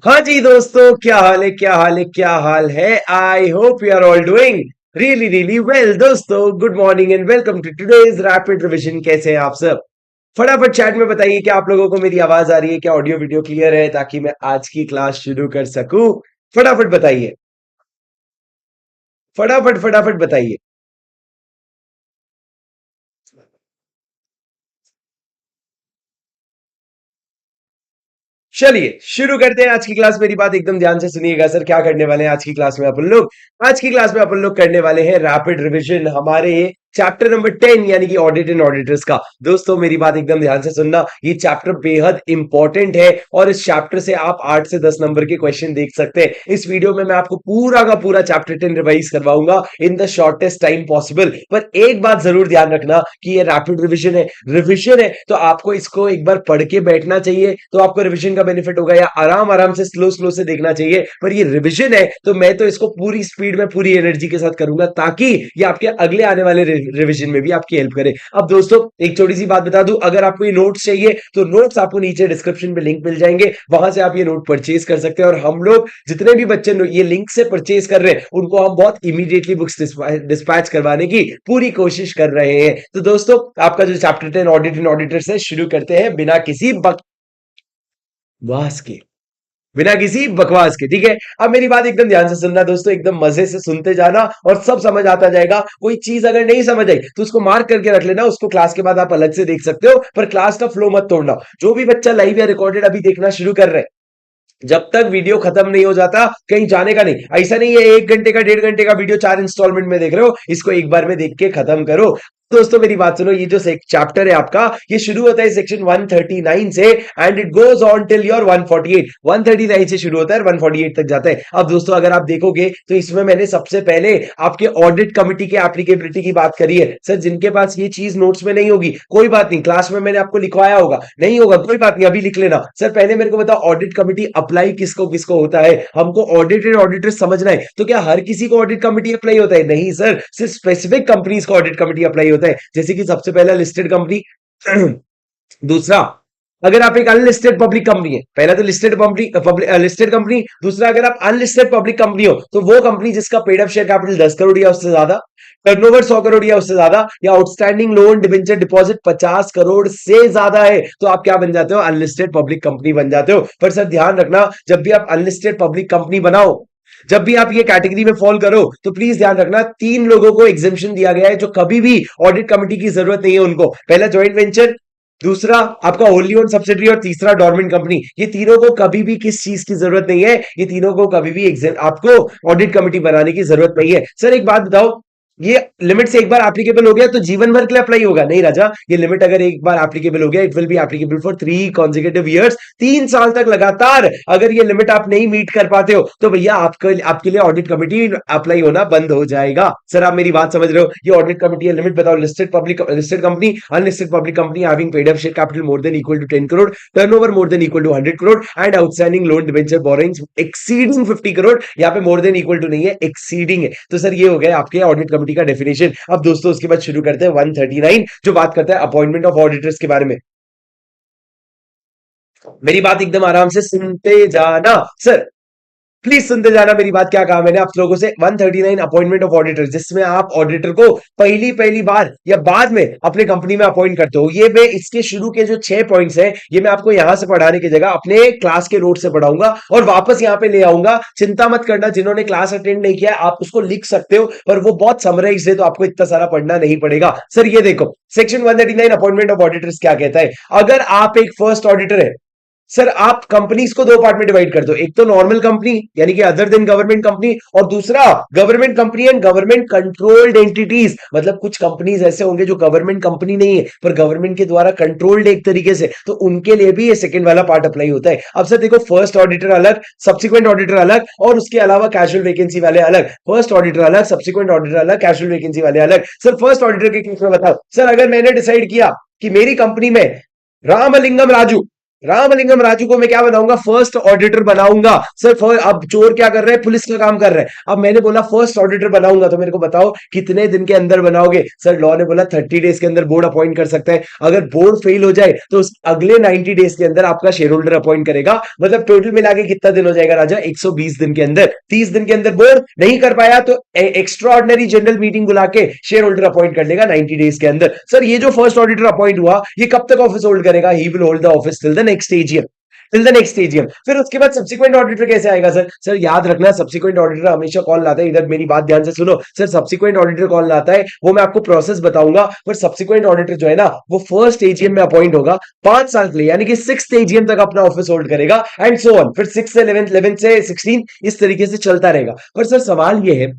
हाँ जी दोस्तों, क्या हाल है, क्या हाल है, क्या हाल है। I hope you are all doing really really well. दोस्तों, good morning and welcome to today's rapid revision. कैसे हैं आप सब? फटाफट चैट में बताइए कि आप लोगों को मेरी आवाज आ रही है, क्या ऑडियो वीडियो क्लियर है, ताकि मैं आज की क्लास शुरू कर सकूं। फटाफट बताइए, फटाफट फटाफट बताइए। चलिए शुरू करते हैं आज की क्लास। मेरी बात एकदम ध्यान से सुनिएगा। सर क्या करने वाले हैं आज की क्लास में अपन लोग? आज की क्लास में अपन लोग करने वाले हैं रैपिड रिवीजन हमारे चैप्टर नंबर 10 यानी कि ऑडिट एंड ऑडिटर्स का। दोस्तों मेरी बात एकदम ध्यान से सुनना, ये चैप्टर बेहद इंपॉर्टेंट है और इस चैप्टर से आप 8 से 10 नंबर के क्वेश्चन देख सकते हैं। इस वीडियो में मैं आपको पूरा का पूरा चैप्टर 10 रिवाइज करवाऊंगा in the shortest time possible. पर एक बात जरूर ध्यान रखना कि ये रैपिड रिविजन है तो आपको इसको एक बार पढ़ के बैठना चाहिए, तो आपको रिविजन का बेनिफिट होगा, या आराम आराम से स्लो स्लो से देखना चाहिए। पर ये रिविजन है तो मैं तो इसको पूरी स्पीड में पूरी एनर्जी के साथ करूंगा, ताकि ये आपके अगले आने वाले रिविजन में भी आपकी हेल्प करे। अब दोस्तों एक छोटी सी बात बता दूं, अगर आपको ये नोट्स चाहिए तो नोट्स आपको नीचे डिस्क्रिप्शन में लिंक मिल जाएंगे, वहां से आप ये नोट परचेज कर सकते हैं। और हम लोग जितने भी बच्चे ये लिंक से परचेज कर रहे हैं उनको हम बहुत इमीडिएटली बुक्स डिस्पैच करवाने की पूरी कोशिश कर रहे हैं। तो दोस्तों आपका जो चैप्टर 10 ऑडिट एंड ऑडिटर्स है, शुरू करते हैं बिना किसी बकवास के, बिना किसी बकवास के। ठीक है, अब मेरी बात एकदम ध्यान से सुनना दोस्तों, एकदम मजे से सुनते जाना और सब समझ आता जाएगा। कोई चीज अगर नहीं समझ आई तो उसको मार्क करके रख लेना, उसको क्लास के बाद आप अलग से देख सकते हो, पर क्लास का फ्लो मत तोड़ना। जो भी बच्चा लाइव या रिकॉर्डेड अभी देखना शुरू कर रहे हैं, जब तक वीडियो खत्म नहीं हो जाता कहीं जाने का नहीं। ऐसा नहीं है 1 घंटे का 1.5 घंटे का वीडियो 4 इंस्टॉलमेंट में देख रहे हो, इसको एक बार में देख के खत्म करो। दोस्तों मेरी बात सुनो, ये जो चैप्टर है आपका, ये शुरू होता है सेक्शन 139 से and it goes on till your 148। 139 से शुरू होता है, 148 तक जाता है। अब दोस्तों अगर आप देखोगे तो इसमें मैंने सबसे पहले आपके ऑडिट कमिटी के एप्लीकेबिलिटी की बात करी है। सर जिनके पास ये चीज नोट्स में नहीं होगी कोई बात नहीं, क्लास में मैंने आपको लिखवाया होगा, नहीं होगा कोई बात नहीं, अभी लिख लेना। सर पहले मेरे को बताओ, ऑडिट कमिटी अप्लाई किसको किसको होता है? हमको ऑडिटेड ऑडिटर समझना है। तो क्या हर किसी को ऑडिट कमिटी अप्लाई होता है? नहीं सर, सिर्फ स्पेसिफिक कंपनीज को ऑडिट कमिटी अप्लाई होता है। जैसे कि सबसे पहला लिस्टेड कंपनी, दूसरा अगर आप एक अनलिस्टेड पब्लिक कंपनी है, पहला तो लिस्टेड पब्लिक लिस्टेड कंपनी, दूसरा अगर आप अनलिस्टेड पब्लिक कंपनी हो तो वो कंपनी जिसका paid up share capital 10 crore या उससे ज्यादा, टर्नओवर 100 करोड़ या उससे ज्यादा, या outstanding loan debenture deposit 50 crore से ज्यादा है, तो आप क्या बन जाते हो? अनलिस्टेड पब्लिक कंपनी बन जाते हो। पर सर ध्यान रखना, जब भी आप अनलिस्टेड पब्लिक कंपनी बनाओ, जब भी आप ये कैटेगरी में फॉल करो, तो प्लीज ध्यान रखना 3 लोगों को एग्जेम्पशन दिया गया है जो कभी भी ऑडिट कमिटी की जरूरत नहीं है उनको। पहला ज्वाइंट वेंचर, दूसरा आपका होली ओन सब्सिडरी, और तीसरा डोरमेंट कंपनी। ये तीनों को कभी भी किस चीज की जरूरत नहीं है? ये तीनों को कभी भी आपको ऑडिट कमिटी बनाने की जरूरत नहीं है। सर एक बात बताओ, ये लिमिट से एक बार एप्लीकेबल हो गया तो जीवन भर के लिए अप्लाई होगा? नहीं राजा, ये लिमिट अगर एक बार एप्लीकेबल हो गया, it will be applicable for 3 consecutive years। 3 साल तक लगातार अगर ये लिमिट आप नहीं मीट कर पाते हो तो भैया आपके लिए ऑडिट कमिटी अप्लाई होना बंद हो जाएगा। सर आप मेरी बात समझ रहे हो? ये ऑडिट कमिटी है, लिमिट बताओ। Listed company, unlisted public company having paid up share capital more than equal to 10 crore, turnover more than equal to 100 crore, and outstanding loan debenture borrowings exceeding 50 crore. यहाँ पे मोर देन इक्वल टू नहीं है, exceeding है। तो sir ये हो गया आपके ऑडिट कमिटी का डेफिनेशन। अब दोस्तों उसके बाद शुरू करते हैं 139, जो बात करता है अपॉइंटमेंट ऑफ ऑडिटर्स के बारे में। मेरी बात एकदम आराम से सुनते जाना सर, प्लीज सुनते जाना मेरी बात। क्या कहा मैंने आप लोगों से? 139 अपॉइंटमेंट ऑफ ऑडिटर, जिसमें आप ऑडिटर को पहली पहली बार या बाद में अपने कंपनी में अपॉइंट करते हो। ये मैं इसके शुरू के जो 6 पॉइंट्स हैं, ये मैं आपको यहां से पढ़ाने की जगह अपने क्लास के नोट से पढ़ाऊंगा और वापस यहां पे ले आऊंगा। चिंता मत करना, जिन्होंने क्लास अटेंड नहीं किया आप उसको लिख सकते हो, पर वो बहुत समराइज है तो आपको इतना सारा पढ़ना नहीं पड़ेगा। सर ये देखो, सेक्शन 139 अपॉइंटमेंट ऑफ ऑडिटर्स क्या कहता है? अगर आप एक फर्स्ट ऑडिटर है, सर आप कंपनीज को 2 पार्ट में डिवाइड कर दो। एक तो नॉर्मल कंपनी यानी कि अदर देन गवर्नमेंट कंपनी, और दूसरा government company and government controlled entities. मतलब कुछ कंपनीज ऐसे होंगे जो गवर्नमेंट कंपनी नहीं है पर गवर्नमेंट के द्वारा कंट्रोल्ड एक तरीके से, तो उनके लिए भी ये सेकंड वाला पार्ट अप्लाई होता है। अब सर देखो, फर्स्ट ऑडिटर अलग, सब्सिक्वेंट ऑडिटर अलग, और उसके अलावा कैजुअल वैकेंसी वाले अलग। फर्स्ट ऑडिटर अलग, सब्सिक्वेंट ऑडिटर अलग, कैजुअल वैकेंसी वाले अलग। सर फर्स्ट ऑडिटर के केस में बताओ, सर अगर मैंने डिसाइड किया कि मेरी कंपनी में रामलिंगम राजू रामलिंगम राजू को मैं क्या बनाऊंगा, फर्स्ट ऑडिटर बनाऊंगा सर। अब चोर क्या कर रहे हैं, पुलिस का काम कर रहे हैं। अब मैंने बोला फर्स्ट ऑडिटर बनाऊंगा, तो मेरे को बताओ कितने दिन के अंदर बनाओगे। सर लॉ ने बोला 30 डेज के अंदर बोर्ड अपॉइंट कर सकता है। अगर बोर्ड फेल हो जाए तो उस अगले 90 डेज के अंदर आपका शेयर होल्डर अपॉइंट करेगा। मतलब टोटल मिला के कितना दिन हो जाएगा राजा, 120 दिन के अंदर। 30 दिन के अंदर बोर्ड नहीं कर पाया तो एक्स्ट्रा ऑर्डिनरी जनरल मीटिंग बुला के शेयर होल्डर अपॉइंट कर लेगा 90 डेज के अंदर। सर ये जो फर्स्ट ऑडिटर अपॉइंट हुआ, ये कब तक ऑफिस होल्ड करेगा, he will hold the office till the next AGM. Till the next AGM. फिर उसके बाद सब्सिक्वेंट ऑडिटर कैसे आएगा सर। सर याद रखना, सब्सिक्वेंट ऑडिटर हमेशा कौन लाता है, इधर मेरी बात ध्यान से सुनो। सर सब्सिक्वेंट ऑडिटर कौन लाता है वो मैं आपको प्रोसेस बताऊंगा, पर सब्सिक्वेंट ऑडिटर जो है ना वो फर्स्ट एजीएम में अपॉइंट होगा 5 साल के लिए, यानी कि 6th एजीएम तक अपना ऑफिस होल्ड करेगा एंड सो ऑन। फिर 6 से 11, 11 से 16 इस तरीके से चलता रहेगा। पर सर सवाल ये है,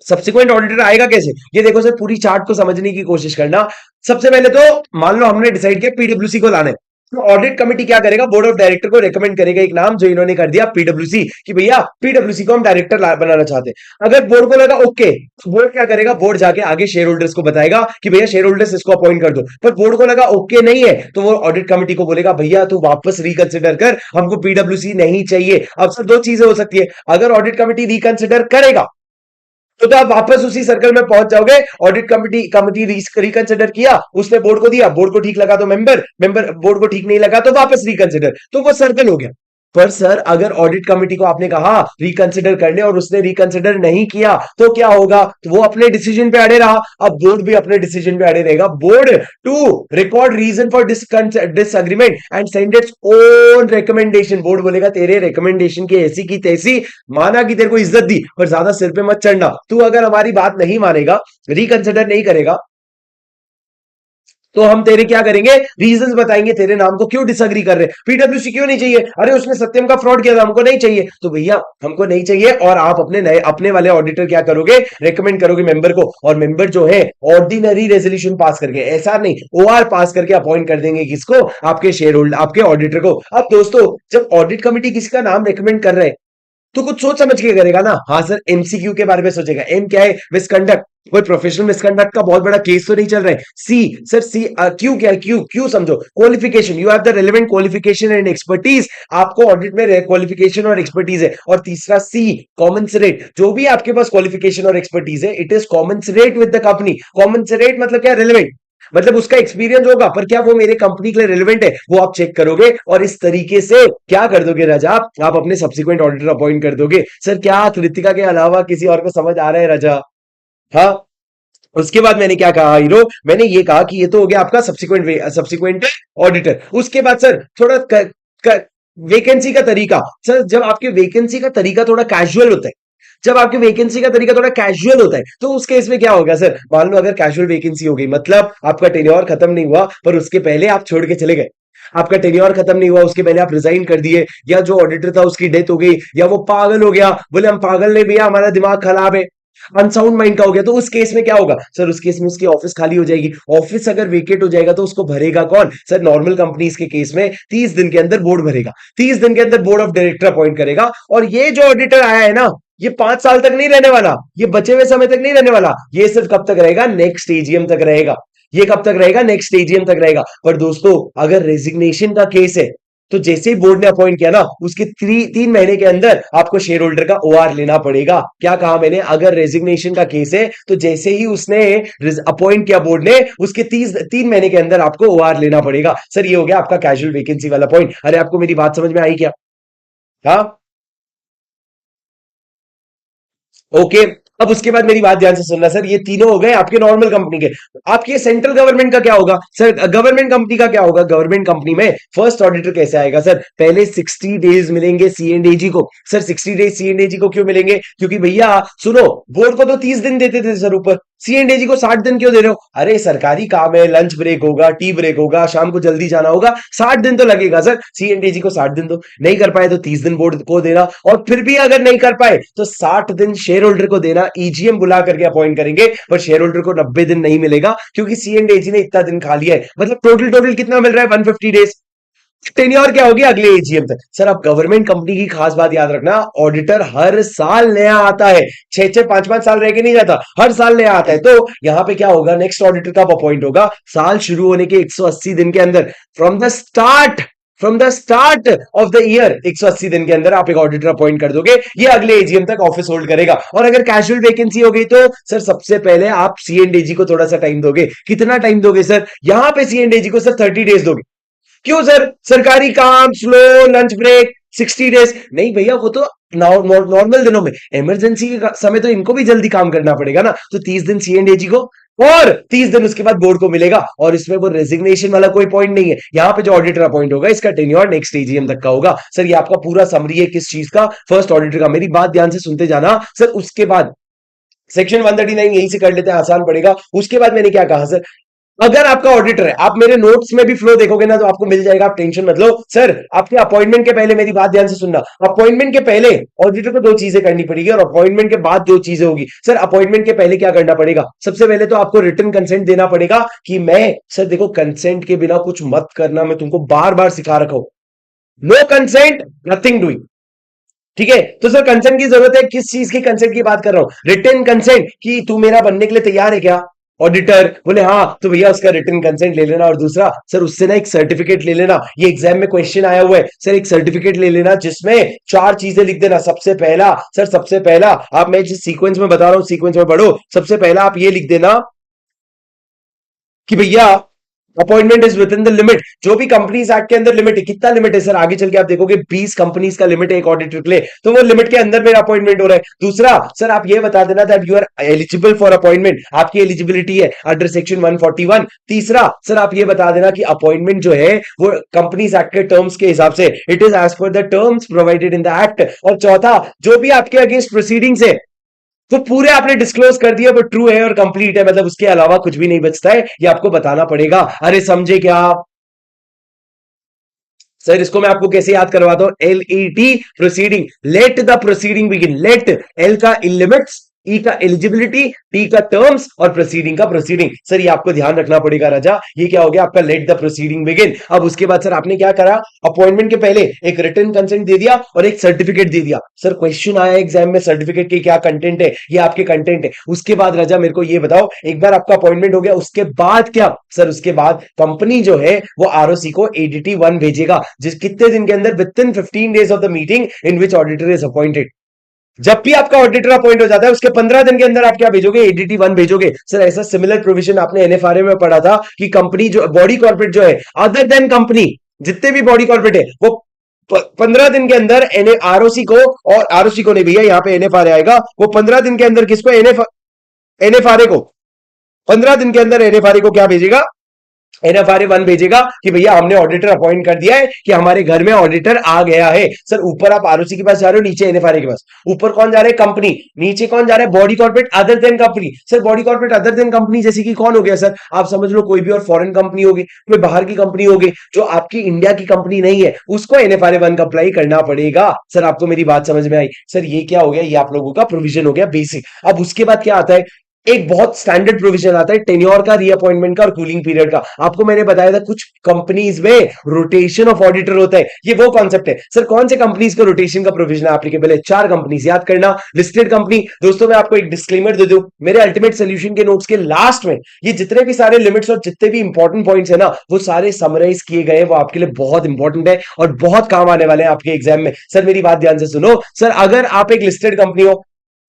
सब्सिक्वेंट ऑडिटर आएगा कैसे। ये देखो सर, पूरी चार्ट को समझने की कोशिश करना। सबसे पहले तो मान लो हमने डिसाइड किया पीडब्ल्यूसी को लाने, तो ऑडिट कमेटी क्या करेगा, बोर्ड ऑफ डायरेक्टर को रेकमेंड करेगा एक नाम जो इन्होंने कर दिया पीडब्ल्यूसी, कि भैया पीडब्ल्यूसी को हम डायरेक्टर बनाना चाहते हैं। अगर बोर्ड को लगा ओके, तो बोर्ड क्या करेगा, बोर्ड जाके आगे शेयर होल्डर्स को बताएगा कि भैया शेयर होल्डर्स इसको अपॉइंट कर दो। पर बोर्ड को लगा ओके नहीं है, तो वो ऑडिट कमेटी को बोलेगा भैया तू वापस रिकंसिडर कर, हमको पीडब्ल्यूसी नहीं चाहिए। अब सर दो चीजें हो सकती है, अगर ऑडिट कमेटी रिकंसिडर करेगा तो आप वापस उसी सर्कल में पहुंच जाओगे। ऑडिट कमिटी कमिटी रिकंसिडर किया, उसने बोर्ड को दिया, बोर्ड को ठीक लगा तो मेंबर, मेंबर बोर्ड को ठीक नहीं लगा तो वापस रिकंसिडर, तो वो सर्कल हो गया। पर सर अगर ऑडिट कमेटी को आपने कहा रिकंसिडर करने और उसने रिकंसिडर नहीं किया तो क्या होगा, तो वो अपने डिसीजन पे अड़े रहा। अब बोर्ड भी अपने डिसीजन पे अड़े रहेगा। Board to record reason for disagreement and send its own recommendation. Board बोलेगा तेरे रिकमेंडेशन की ऐसी की तैसी, माना कि तेरे को इज्जत दी पर ज्यादा सिर पे मत चढ़ना। तू अगर हमारी बात नहीं मानेगा, रिकंसिडर नहीं करेगा, तो हम तेरे क्या करेंगे, रीजंस बताएंगे तेरे नाम को क्यों डिसएग्री कर रहे हैं। पीडब्ल्यूसी क्यों नहीं चाहिए, अरे उसने सत्यम का फ्रॉड किया था हमको नहीं चाहिए, तो भैया हमको नहीं चाहिए। और आप अपने नए अपने वाले ऑडिटर क्या करोगे, रेकमेंड करोगे मेंबर को, और मेंबर जो है ऑर्डिनरी रेजोल्यूशन पास करके, ऐसा नहीं ओआर पास करके अपॉइंट कर देंगे किसको, आपके शेयर होल्डर, आपके ऑडिटर को। अब दोस्तों जब ऑडिट कमिटी किसी का नाम रेकमेंड कर रहे हैं तो कुछ सोच समझ के करेगा ना। हाँ सर एमसीक्यू के बारे में सोचेगा। एम क्या है, मिसकंडक्ट, कोई प्रोफेशनल मिसकंडक्ट का बहुत बड़ा केस तो नहीं चल रहा है। सी सर सी क्यू क्या है, क्यू क्यू समझो qualification, you have the relevant qualification and expertise, आपको ऑडिट में क्वालिफिकेशन और एक्सपर्टीज है। और तीसरा सी कॉमनसरेट, जो भी आपके पास क्वालिफिकेशन और एक्सपर्टीज है it is commensurate with the company. Commensurate मतलब क्या, रेलेवेंट, मतलब उसका एक्सपीरियंस होगा पर क्या वो मेरे कंपनी के लिए रिलेवेंट है, वो आप चेक करोगे और इस तरीके से क्या कर दोगे राजा, आप अपने सब्सिक्वेंट ऑडिटर अपॉइंट कर दोगे। सर क्या कृतिका के अलावा किसी और को समझ आ रहा है राजा। हाँ, उसके बाद मैंने क्या कहा हीरो, मैंने ये कहा कि ये तो हो गया आपका सब्सिक्वेंट ऑडिटर। उसके बाद सर थोड़ा वेकेंसी का तरीका। सर जब आपके वेकेंसी का तरीका थोड़ा कैजुअल होता है, जब आपके वैकेंसी का तरीका थोड़ा कैजुअल होता है तो उस केस में क्या होगा सर, मान लो अगर कैजुअल वैकेंसी हो गई, मतलब आपका टेन्योर खत्म नहीं हुआ पर उसके पहले आप छोड़ के चले गए, आपका टेन्योर खत्म नहीं हुआ उसके पहले आप रिजाइन कर दिए, या जो ऑडिटर था उसकी डेथ हो गई, या वो पागल हो गया, बोले हम पागल नहीं भैया हमारा दिमाग खराब है, अनसाउंड माइंड का हो गया, तो उस केस में क्या होगा सर, उस केस में उसकी ऑफिस खाली हो जाएगी। ऑफिस अगर वेकेट हो जाएगा तो उसको भरेगा कौन सर, नॉर्मल कंपनीज के केस में 30 दिन के अंदर बोर्ड भरेगा, 30 दिन के अंदर बोर्ड ऑफ डायरेक्टर अपॉइंट करेगा। और ये जो ऑडिटर आया है ना, ये 5 साल तक नहीं रहने वाला, ये बचे हुए समय तक नहीं रहने वाला, ये सिर्फ कब तक रहेगा, नेक्स्ट एजीएम तक रहेगा। ये कब तक रहेगा, नेक्स्ट एजीएम तक रहेगा। पर दोस्तों अगर रेजिग्नेशन का केस है तो जैसे ही बोर्ड ने अपॉइंट किया ना, उसके 3 महीने के अंदर आपको शेयर होल्डर का ओआर लेना पड़ेगा। क्या कहा मैंने, अगर रेजिग्नेशन का केस है तो जैसे ही उसने अपॉइंट किया बोर्ड ने, उसके 3 महीने के अंदर आपको ओआर लेना पड़ेगा। सर ये हो गया आपका कैजुअल वैकेंसी वाला पॉइंट। अरे आपको मेरी बात समझ में आई क्या। हाँ ओके। अब उसके बाद मेरी बात ध्यान से सुनना सर, ये तीनों हो गए आपके नॉर्मल कंपनी के। आपके सेंट्रल गवर्नमेंट का क्या होगा सर, गवर्नमेंट कंपनी का क्या होगा, गवर्नमेंट कंपनी में फर्स्ट ऑडिटर कैसे आएगा सर, पहले 60 डेज मिलेंगे सीएनडीजी को। सर 60 डेज सीएनडीजी को क्यों मिलेंगे, क्योंकि भैया सुनो, बोर्ड को तो 30 दिन देते थे सर ऊपर, सीएनडीजी को 60 दिन क्यों दे रहे हो, अरे सरकारी काम है, लंच ब्रेक होगा, टी ब्रेक होगा, शाम को जल्दी जाना होगा, 60 दिन तो लगेगा सर, सीएनडीजी को 60 दिन दो, नहीं कर पाए तो 30 दिन बोर्ड को देना, और फिर भी अगर नहीं कर पाए तो 60 दिन शेयर होल्डर को देना, ईजीएम बुला करके अपॉइंट करेंगे। पर शेयर होल्डर को 90 दिन नहीं मिलेगा क्योंकि सीएनडीजी ने इतना दिन खा लिया है, मतलब टोटल टोटल कितना मिल रहा है, 150 डेज। टेन्योर क्या होगी, अगले एजीएम तक। सर आप गवर्नमेंट कंपनी की खास बात याद रखना, ऑडिटर हर साल नया आता है, 6-6 5-5 साल रह के नहीं जाता, हर साल नया आता है। तो यहां पे क्या होगा, नेक्स्ट ऑडिटर कब अपॉइंट होगा, साल शुरू होने के 180 दिन के अंदर, from the start from the start of the year 180 दिन के अंदर आप एक ऑडिटर अपॉइंट कर दोगे, ये अगले एजीएम तक ऑफिस होल्ड करेगा। और अगर कैजुअल वैकेंसी हो गई तो सर सबसे पहले आप सीएनडीजी को थोड़ा सा टाइम दोगे। कितना टाइम दोगे सर? यहां पे सीएनडीजी को सर 30 डेज दोगे। क्यों सर? सरकारी काम स्लो, लंच ब्रेक, 60 डेज नहीं भैया, वो तो नॉर्मल दिनों में, इमरजेंसी के समय तो इनको भी जल्दी काम करना पड़ेगा ना। तो 30 दिन सीएनडीजी को और 30 दिन उसके बाद बोर्ड को मिलेगा। और इसमें वो रेजिग्नेशन वाला कोई पॉइंट नहीं है। यहां पे जो ऑडिटर अपॉइंट होगा इसका टेन्योर नेक्स्ट एजीएम तक का होगा। सर ये आपका पूरा समरी है किस चीज का? फर्स्ट ऑडिटर का। मेरी बात ध्यान से सुनते जाना सर। उसके बाद सेक्शन 139 यहीं से कर लेते हैं, आसान पड़ेगा। उसके बाद मैंने क्या कहा सर, अगर आपका ऑडिटर है, आप मेरे नोट्स में भी फ्लो देखोगे ना तो आपको मिल जाएगा, आप टेंशन मत लो। सर आपके अपॉइंटमेंट के पहले, मेरी बात ध्यान से सुनना, अपॉइंटमेंट के पहले ऑडिटर को दो चीजें करनी पड़ेगी और अपॉइंटमेंट के बाद दो चीजें होगी। सर अपॉइंटमेंट के पहले क्या करना पड़ेगा? सबसे पहले तो आपको रिटन कंसेंट देना पड़ेगा कि मैं, सर देखो कंसेंट के बिना कुछ मत करना, मैं तुमको बार बार सिखा रखा हूं, नो कंसेंट नथिंग डूइंग। ठीक है, तो सर कंसेंट की जरूरत है, किस चीज की कंसेंट की बात कर रहा हूं? रिटन कंसेंट कि तू मेरा बनने के लिए तैयार है क्या? ऑडिटर बोले हाँ, तो भैया उसका रिटन कंसेंट ले लेना। और दूसरा सर उससे ना एक सर्टिफिकेट ले लेना, ये एग्जाम में क्वेश्चन आया हुआ है सर, एक सर्टिफिकेट ले लेना जिसमें चार चीजें लिख देना। सबसे पहला सर, सबसे पहला आप, मैं जिस सीक्वेंस में बता रहा हूं सीक्वेंस में पढ़ो। सबसे पहला आप ये लिख देना कि भैया appointment is with in the limit. जो भी कंपनीज एक्ट के अंदर लिमिट है, कितना लिमिट है सर? आगे चल के आप देखोगे 20 कंपनीज का लिमिट है एक ऑडिटर के लिए, तो वो लिमिट के अंदर मेरा अपॉइंटमेंट हो रहा है। दूसरा सर आप ये बता देना that you are eligible for appointment, आपकी एलिजिबिलिटी है अंडर सेक्शन 141। तीसरा सर आप ये बता देना कि अपॉइंटमेंट जो है वो कंपनीज एक्ट के टर्म्स के हिसाब से, it is as per the terms provided in the act. और चौथा, जो भी आपके अगेंस्ट प्रोसीडिंग्स है तो पूरे आपने डिस्क्लोज कर दिया, वो ट्रू है और कंप्लीट है, मतलब उसके अलावा कुछ भी नहीं बचता है, ये आपको बताना पड़ेगा। अरे समझे क्या आप? सर इसको मैं आपको कैसे याद करवाता हूं? LET proceeding, let the proceeding begin. Let, L का लिमिट्स, ई का एलिजिबिलिटी, टी का टर्म्स और प्रोसीडिंग का प्रोसीडिंग। सर ये आपको ध्यान रखना पड़ेगा राजा। ये क्या हो गया आपका? Late the proceeding begin. अब उसके बाद सर आपने क्या करा? अपॉइंटमेंट के पहले एक रिटन कंसेंट दे दिया और एक सर्टिफिकेट दे दिया। सर क्वेश्चन आया एग्जाम में, सर्टिफिकेट के क्या कंटेंट है? ये आपके कंटेंट है। उसके बाद राजा मेरे को ये बताओ, एक बार आपका अपॉइंटमेंट हो गया उसके बाद क्या? सर उसके बाद कंपनी जो है वो आरओसी को ADT 1 भेजेगा, जिस कितने दिन के अंदर? With in 15 days of the meeting in which auditor is appointed. जब भी आपका ऑडिटर अपॉइंट हो जाता है उसके 15 दिन के अंदर आप क्या भेजोगे? ADT 1 भेजोगे। सर ऐसा सिमिलर प्रोविजन आपने NFRA में पढ़ा था कि कंपनी जो बॉडी कॉर्पोरेट जो है, अदर देन कंपनी, जितने भी बॉडी कॉर्पोरेट है वो 15 दिन के अंदर आरओसी को, और आरओसी को नहीं भैया, यहां पे NFRA आएगा, वो 15 दिन के अंदर किसको? NFRA को 15 दिन के अंदर NFRA को क्या भेजेगा? NFRA 1 भेजेगा कि भैया हमने ऑडिटर अपॉइंट कर दिया है, कि हमारे घर में ऑडिटर आ गया है। सर ऊपर आप आरओसी के पास जा रहे हो, नीचे NFRA के पास। ऊपर कौन जा रहा है? कंपनी। नीचे कौन जा रहा है? Body corporate other than company. Sir body corporate other than company जैसे कि कौन हो गया सर? आप समझ लो कोई भी और फॉरेन कंपनी होगी, कोई बाहर की कंपनी होगी जो आपकी इंडिया की कंपनी नहीं है, उसको NFRA 1 का अप्लाई करना पड़ेगा। सर आपको मेरी बात समझ में आई? सर ये क्या हो गया? ये आप लोगों का प्रोविजन हो गया बेसिक। अब उसके बाद क्या आता है? एक बहुत स्टैंडर्ड प्रोविजन आता है टेन्योर का, रीअपॉइंटमेंट का और कूलिंग पीरियड का। आपको मैंने बताया था कुछ कंपनीज में रोटेशन ऑफ ऑडिटर होता है, ये वो कॉन्सेप्ट है। सर कौन से कंपनीज को रोटेशन का प्रोविजन एप्लीकेबल है? 4 कंपनीज, याद करना। लिस्टेड कंपनी, दोस्तों मैं आपको एक डिस्क्लेमर दे दूं, मेरे अल्टीमेट सोल्यूशन के नोट्स के लास्ट में ये जितने भी सारे लिमिट्स और जितने भी इंपॉर्टेंट पॉइंट्स है ना, वो सारे समराइज किए गए, वो आपके लिए बहुत इंपॉर्टेंट है और बहुत काम आने वाले हैं आपके एग्जाम में। सर मेरी बात ध्यान से सुनो। सर अगर आप एक लिस्टेड कंपनी हो,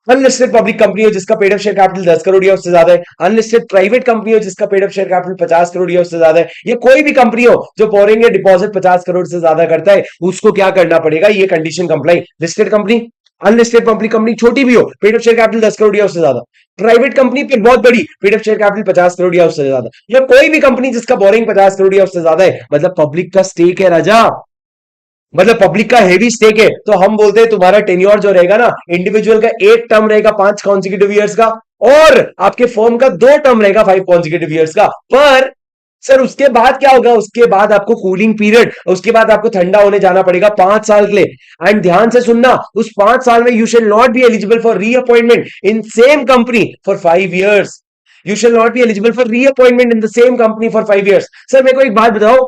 अनलिस्टेड पब्लिक कंपनी हो जिसका paid up share capital 10 crore या उससे ज्यादा है, अनलिस्टेड प्राइवेट कंपनी हो जिसका paid up share capital 50 crore या उससे ज्यादा है, या कोई भी कंपनी हो जो बोरिंग या डिपॉजिट 50 करोड़ से ज्यादा करता है, उसको क्या करना पड़ेगा? ये condition comply. Listed company, unlisted public company छोटी भी हो, paid up share capital 10 crore या उससे ज्यादा, प्राइवेट कंपनी फिर बहुत बड़ी, paid up share capital 50 crore या उससे ज्यादा, या कोई भी कंपनी जिसका बोरिंग 50 करोड़ या उससे ज्यादा है, मतलब पब्लिक का स्टेक है राजा, मतलब पब्लिक का हेवी स्टेक है, तो हम बोलते हैं तुम्हारा टेन्योर जो रहेगा ना, इंडिविजुअल का 1 टर्म रहेगा 5 कॉन्सिक्यूटिव ईयर्स का, और आपके फर्म का 2 टर्म रहेगा 5 कॉन्सिक्यूटिव ईयर्स का। पर सर उसके बाद क्या होगा? उसके बाद आपको कूलिंग पीरियड, उसके बाद आपको ठंडा होने जाना पड़ेगा 5 साल के लिए। एंड ध्यान से सुनना, उस 5 साल में you shall not be eligible for reappointment in same company for 5 years. You shall not be eligible for reappointment in the same company for 5 years. Sir मेरे को एक बात बताओ,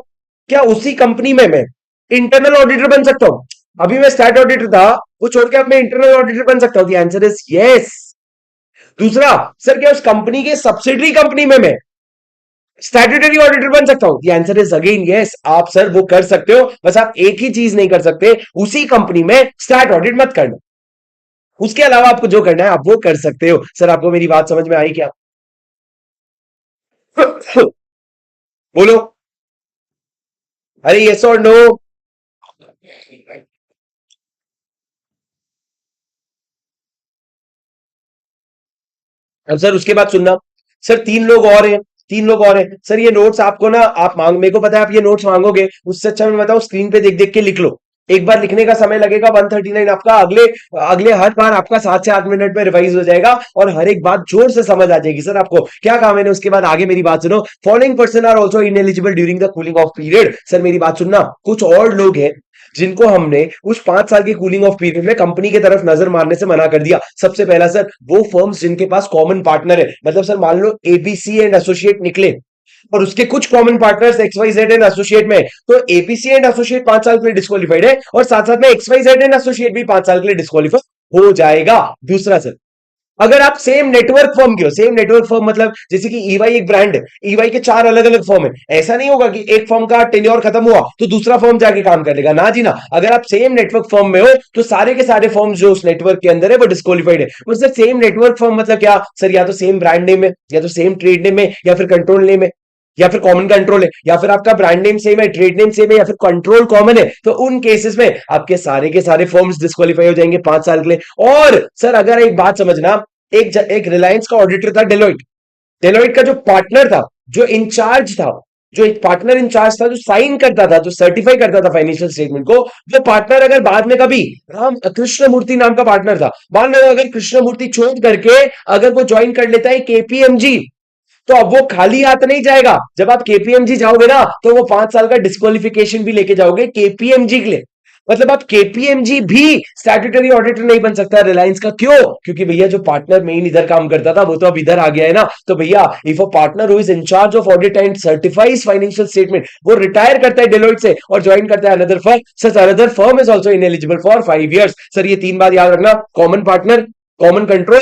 क्या उसी कंपनी में मैं इंटरनल ऑडिटर बन सकता हूं? अभी मैं स्टैट ऑडिटर था, वो छोड़ के अब मैं इंटरनल ऑडिटर बन सकता हूं? The answer is yes. दूसरा, सर क्या उस कंपनी के सब्सिडरी कंपनी में मैं स्टैट्यूटरी ऑडिटर बन सकता हूं? The answer is again yes, आप सर वो कर सकते हो, बस आप एक ही चीज नहीं कर सकते, उसी कंपनी में स्टैट ऑडिट मत करना। उसके अलावा आपको जो करना है आप वो कर सकते हो। सर आपको मेरी बात समझ में आई क्या? बोलो। अरे यस और नो? अब सर उसके बाद सुनना। सर तीन लोग और हैं, तीन लोग और हैं सर, ये नोट्स आपको ना आप मांग, मेरे को पता है आप ये नोट्स मांगोगे, उससे अच्छा मैं बताऊं स्क्रीन पे देख देख के लिख लो। एक बार लिखने का समय लगेगा 139 आपका, अगले अगले हर बार आपका 7 से 8 मिनट में रिवाइज हो जाएगा और हर एक बात जोर से समझ आ जाएगी। सर आपको क्या काम है ना, उसके बाद आगे मेरी बात सुनो। Following person are also ineligible during the cooling off period. Sir मेरी बात सुनना, कुछ और लोग हैं जिनको हमने उस 5 साल के कूलिंग ऑफ पीरियड में कंपनी की तरफ नजर मारने से मना कर दिया। सबसे पहला सर वो फर्म्स जिनके पास कॉमन पार्टनर है, मतलब सर मान लो एबीसी एंड एसोसिएट निकले और उसके कुछ common partners X Y Z and associate में, तो एपीसी एंड एसोसिएट 5 साल के लिए डिस्क्वालीफाइड है और साथ साथ में X Y Z and associate भी 5 साल के लिए डिस्क्वालीफाइड हो जाएगा। दूसरा सर, अगर आप सेम नेटवर्क फर्म के हो, सेम नेटवर्क फर्म मतलब जैसे कि ईवाई एक ब्रांड है, ईवाई के 4 अलग अलग फर्म है, ऐसा नहीं होगा कि एक फर्म का टेन्योर खत्म हुआ तो दूसरा फर्म जाके काम कर लेगा, ना जी ना। अगर आप सेम नेटवर्क फर्म में हो तो सारे के सारे फर्म जो उस नेटवर्क के अंदर है वो डिस्क्वालीफाइड है। और सर सेम नेटवर्क फर्म मतलब क्या सर, या तो सेम ब्रांड नेम है, या तो सेम ट्रेड नेम है, या फिर कंट्रोल नेम है, या फिर कॉमन कंट्रोल है, या फिर आपका ब्रांड नेम सेम है, ट्रेड नेम सेम है, या फिर कंट्रोल कॉमन है, तो उन केसेस में आपके सारे के सारे फर्म्स डिस्क्वालीफाई हो जाएंगे 5 साल के लिए। और सर अगर एक बात समझना, एक रिलायंस का ऑडिटर था डेलोइट, डेलोइट का जो पार्टनर था, जो इंचार्ज था, जो एक पार्टनर इंचार्ज था, जो साइन करता था, जो सर्टिफाई करता था फाइनेंशियल स्टेटमेंट को, वो पार्टनर अगर बाद में कभी राम कृष्ण मूर्ति नाम का पार्टनर था, मान लो अगर कृष्ण मूर्ति छोड़ करके अगर वो ज्वाइन कर लेता है केपीएमजी, तो अब वो खाली हाथ नहीं जाएगा। जब आप केपीएमजी जाओगे ना तो वो 5 साल का डिस्क्वालिफिकेशन भी लेके जाओगे केपीएमजी के लिए। मतलब आप केपीएमजी भी स्टैट्यूटरी ऑडिटर नहीं बन सकता रिलायंस का। क्यों? क्योंकि भैया जो पार्टनर मेन इधर काम करता था वो तो अब इधर आ गया है ना। तो भैया if a partner who is in charge of audit and certifies financial statement, वो रिटायर करता है डेलोइट से और ज्वाइन करता है another firm, such another firm is also ineligible for 5 years। Sir ये 3 बात याद रखना, कॉमन पार्टनर, कॉमन कंट्रोल,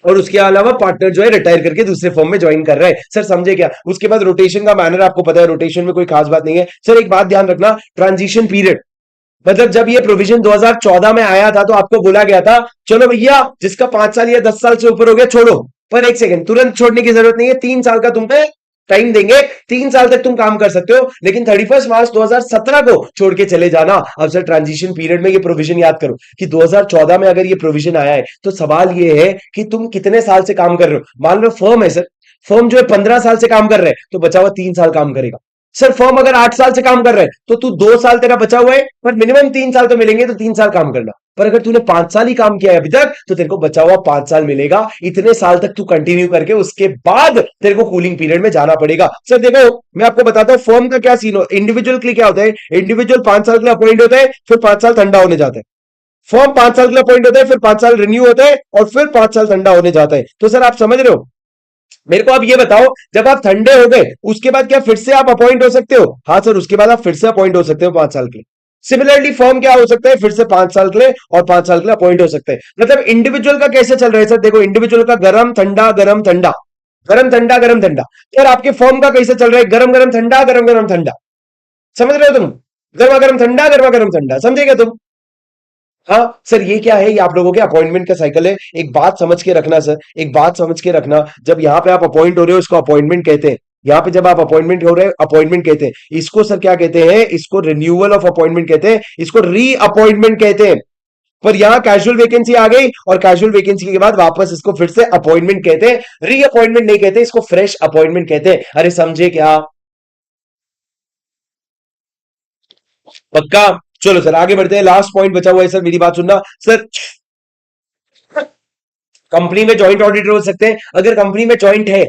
और उसके अलावा पार्टनर जो है रिटायर करके दूसरे फॉर्म में ज्वाइन कर रहा है। सर समझे क्या? उसके बाद रोटेशन का मैनर आपको पता है, रोटेशन में कोई खास बात नहीं है। सर एक बात ध्यान रखना, ट्रांजिशन पीरियड, मतलब जब ये प्रोविजन 2014 में आया था तो आपको बोला गया था चलो भैया जिसका 5 साल या 10 साल से ऊपर हो गया छोड़ो, पर एक सेकंड, तुरंत छोड़ने की जरूरत नहीं है, 3 साल का तुम पे टाइम देंगे, 3 साल तक तुम काम कर सकते हो, लेकिन 31 मार्च 2017 को छोड़ के चले जाना। अब सर ट्रांजिशन पीरियड में ये प्रोविजन याद करो कि 2014 में अगर ये प्रोविजन आया है तो सवाल ये है कि तुम कितने साल से काम कर रहे हो। मान लो फर्म है सर, फर्म जो है 15 साल से काम कर रहे हैं तो बचा हुआ 3 साल काम करेगा। सर फर्म अगर 8 साल से काम कर रहा है तो तू 2 साल तेरा बचा हुआ है, पर मिनिमम 3 साल तो मिलेंगे, तो 3 साल काम करना। पर अगर तूने 5 साल ही काम किया है अभी तक तो तेरे को बचा हुआ 5 साल मिलेगा। इतने साल तक तू कंटिन्यू करके उसके बाद तेरे को कूलिंग पीरियड में जाना पड़ेगा। सर देखो मैं आपको बताता हूं फर्म का क्या सीन हो, इंडिविजुअल के लिए क्या होता है, इंडिविजुअल 5 साल के लिए अपॉइंट होता है, फिर 5 साल ठंडा होने जाता है। फर्म 5 साल के लिए अपॉइंट होता है, फिर 5 साल रिन्यू होता है और फिर 5 साल ठंडा होने जाता है। तो सर आप समझ रहे हो? मेरे को आप ये बताओ, जब आप ठंडे हो गए उसके बाद क्या फिर से आप अपॉइंट हो सकते हो? हाँ सर, उसके बाद आप फिर से अपॉइंट हो सकते हो 5 साल के लिए। सिमिलरली फर्म क्या हो सकता है, फिर से 5 साल के लिए और 5 साल के लिए अपॉइंट हो सकते हैं। मतलब इंडिविजुअल का कैसे चल रहा है सर, देखो इंडिविजुअल का गरम ठंडा गरम ठंडा, गरम ठंडा गरम ठंडा। यार आपके फर्म का कैसे चल रहा है, गरम गरम ठंडा गरम गरम ठंडा। समझ रहे हो तुम? गर्मा गर्म ठंडा गर्मा गर्म ठंडा, समझेगा तुम? हाँ सर ये क्या है, ये आप लोगों के अपॉइंटमेंट का साइकिल है। एक बात समझ के रखना सर, एक बात समझ के रखना, जब यहाँ पे आप अपॉइंट हो रहे हो इसको अपॉइंटमेंट कहते हैं। यहाँ पे जब आप अपॉइंटमेंट हो रहे हैं अपॉइंटमेंट कहते हैं, इसको सर क्या कहते हैं, इसको रिन्यूअल ऑफ अपॉइंटमेंट कहते हैं, इसको री अपॉइंटमेंट कहते हैं। पर यहाँ कैजुअल वैकेंसी आ गई और कैजुअल वैकेंसी के बाद वापस इसको फिर से अपॉइंटमेंट कहते हैं, री अपॉइंटमेंट नहीं कहते, इसको फ्रेश अपॉइंटमेंट कहते हैं। अरे समझे क्या? पक्का? चलो सर आगे बढ़ते हैं, लास्ट पॉइंट बचा हुआ है सर, मेरी बात सुनना सर। कंपनी में जॉइंट ऑडिटर हो सकते हैं, अगर कंपनी में जॉइंट है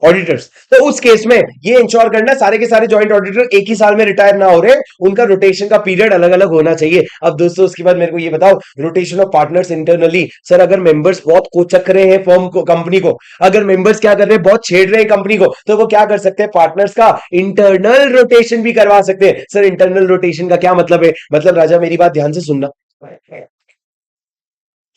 ऑडिटर्स तो उस केस में ये इंश्योर करना सारे के सारे जॉइंट ऑडिटर एक ही साल में रिटायर ना हो रहे, उनका रोटेशन का पीरियड अलग अलग होना चाहिए। अब दोस्तों उसके बाद मेरे को ये बताओ, rotation of partners internally, sir अगर मेंबर्स बहुत कोचक रहे हैं फर्म को, कंपनी को, अगर मेंबर्स क्या कर रहे हैं, बहुत छेड़ रहे हैं कंपनी को, तो वो क्या कर सकते हैं, पार्टनर्स का इंटरनल रोटेशन भी करवा सकते हैं। सर इंटरनल रोटेशन का क्या मतलब है? मतलब राजा मेरी बात ध्यान से सुनना,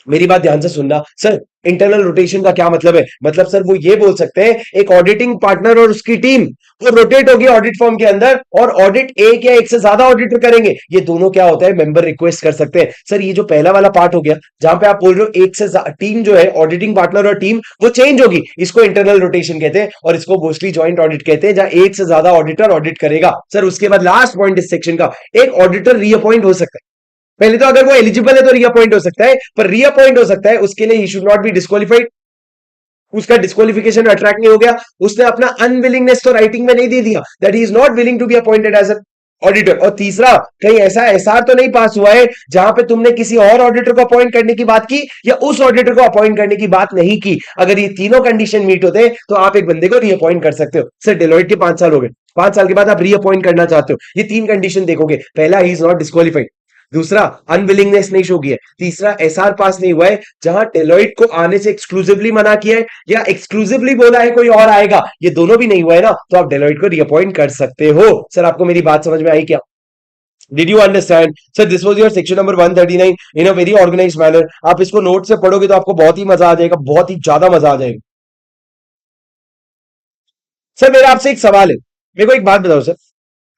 मेरी बात ध्यान से सुनना सर। इंटरनल रोटेशन का क्या मतलब है? मतलब सर वो ये बोल सकते हैं एक ऑडिटिंग पार्टनर और उसकी टीम वो रोटेट होगी ऑडिट फर्म के अंदर और ऑडिट एक या एक से ज्यादा ऑडिटर करेंगे। ये दोनों क्या होता है, मेंबर रिक्वेस्ट कर सकते हैं। सर ये जो पहला वाला पार्ट हो गया जहां पे आप बोल रहे हो एक से टीम जो है ऑडिटिंग पार्टनर और टीम वो चेंज होगी, इसको इंटरनल रोटेशन कहते हैं और इसको मोस्टली ज्वाइंट ऑडिट कहते हैं, जहां एक से ज्यादा ऑडिटर ऑडिट करेगा। सर उसके बाद लास्ट पॉइंट इस सेक्शन का, एक ऑडिटर रीअपॉइंट हो सकता है। पहले तो अगर वो एलिजिबल है तो रीअपॉइंट हो सकता है, पर रीअपॉइंट हो सकता है उसके लिए he should not B disqualified. उसका डिस्क्वालिफिकेशन अट्रैक्ट नहीं हो गया, उसने अपना अनविलिंगनेस तो राइटिंग में नहीं दे दिया that he is not willing to be appointed as auditor. और तीसरा, कहीं ऐसा एसआर तो नहीं पास हुआ है जहां पे तुमने किसी और ऑडिटर को अपॉइंट करने की बात की या उस ऑडिटर को अपॉइंट करने की बात नहीं की। अगर ये तीनों कंडीशन मीट होते तो आप एक बंदे को रीअपॉइंट कर सकते हो। सर डेलोइट के 5 साल हो गए, 5 साल के बाद आप रीअपॉइंट करना चाहते हो, ये तीन कंडीशन देखोगे। पहला, ही इज नॉट डिस्क्वालिफाइड। दूसरा, अनविलिंगनेस नहीं शो की है। तीसरा, एसआर पास नहीं हुआ है जहां डेलोइट को आने से एक्सक्लूसिवली मना किया है या एक्सक्लूसिवली बोला है कोई और आएगा, ये दोनों भी नहीं हुआ है ना, तो आप डेलोइट को रीअपॉइंट कर सकते हो। सर आपको मेरी बात समझ में आई क्या? Did you understand? Sir this was your section number 139 in a very organised manner. आप इसको नोट से पढ़ोगे तो आपको बहुत ही मजा आ जाएगा, बहुत ही ज्यादा मजा आ जाएगा। सर मेरा आपसे एक सवाल है, मेरे को एक बात बताओ सर।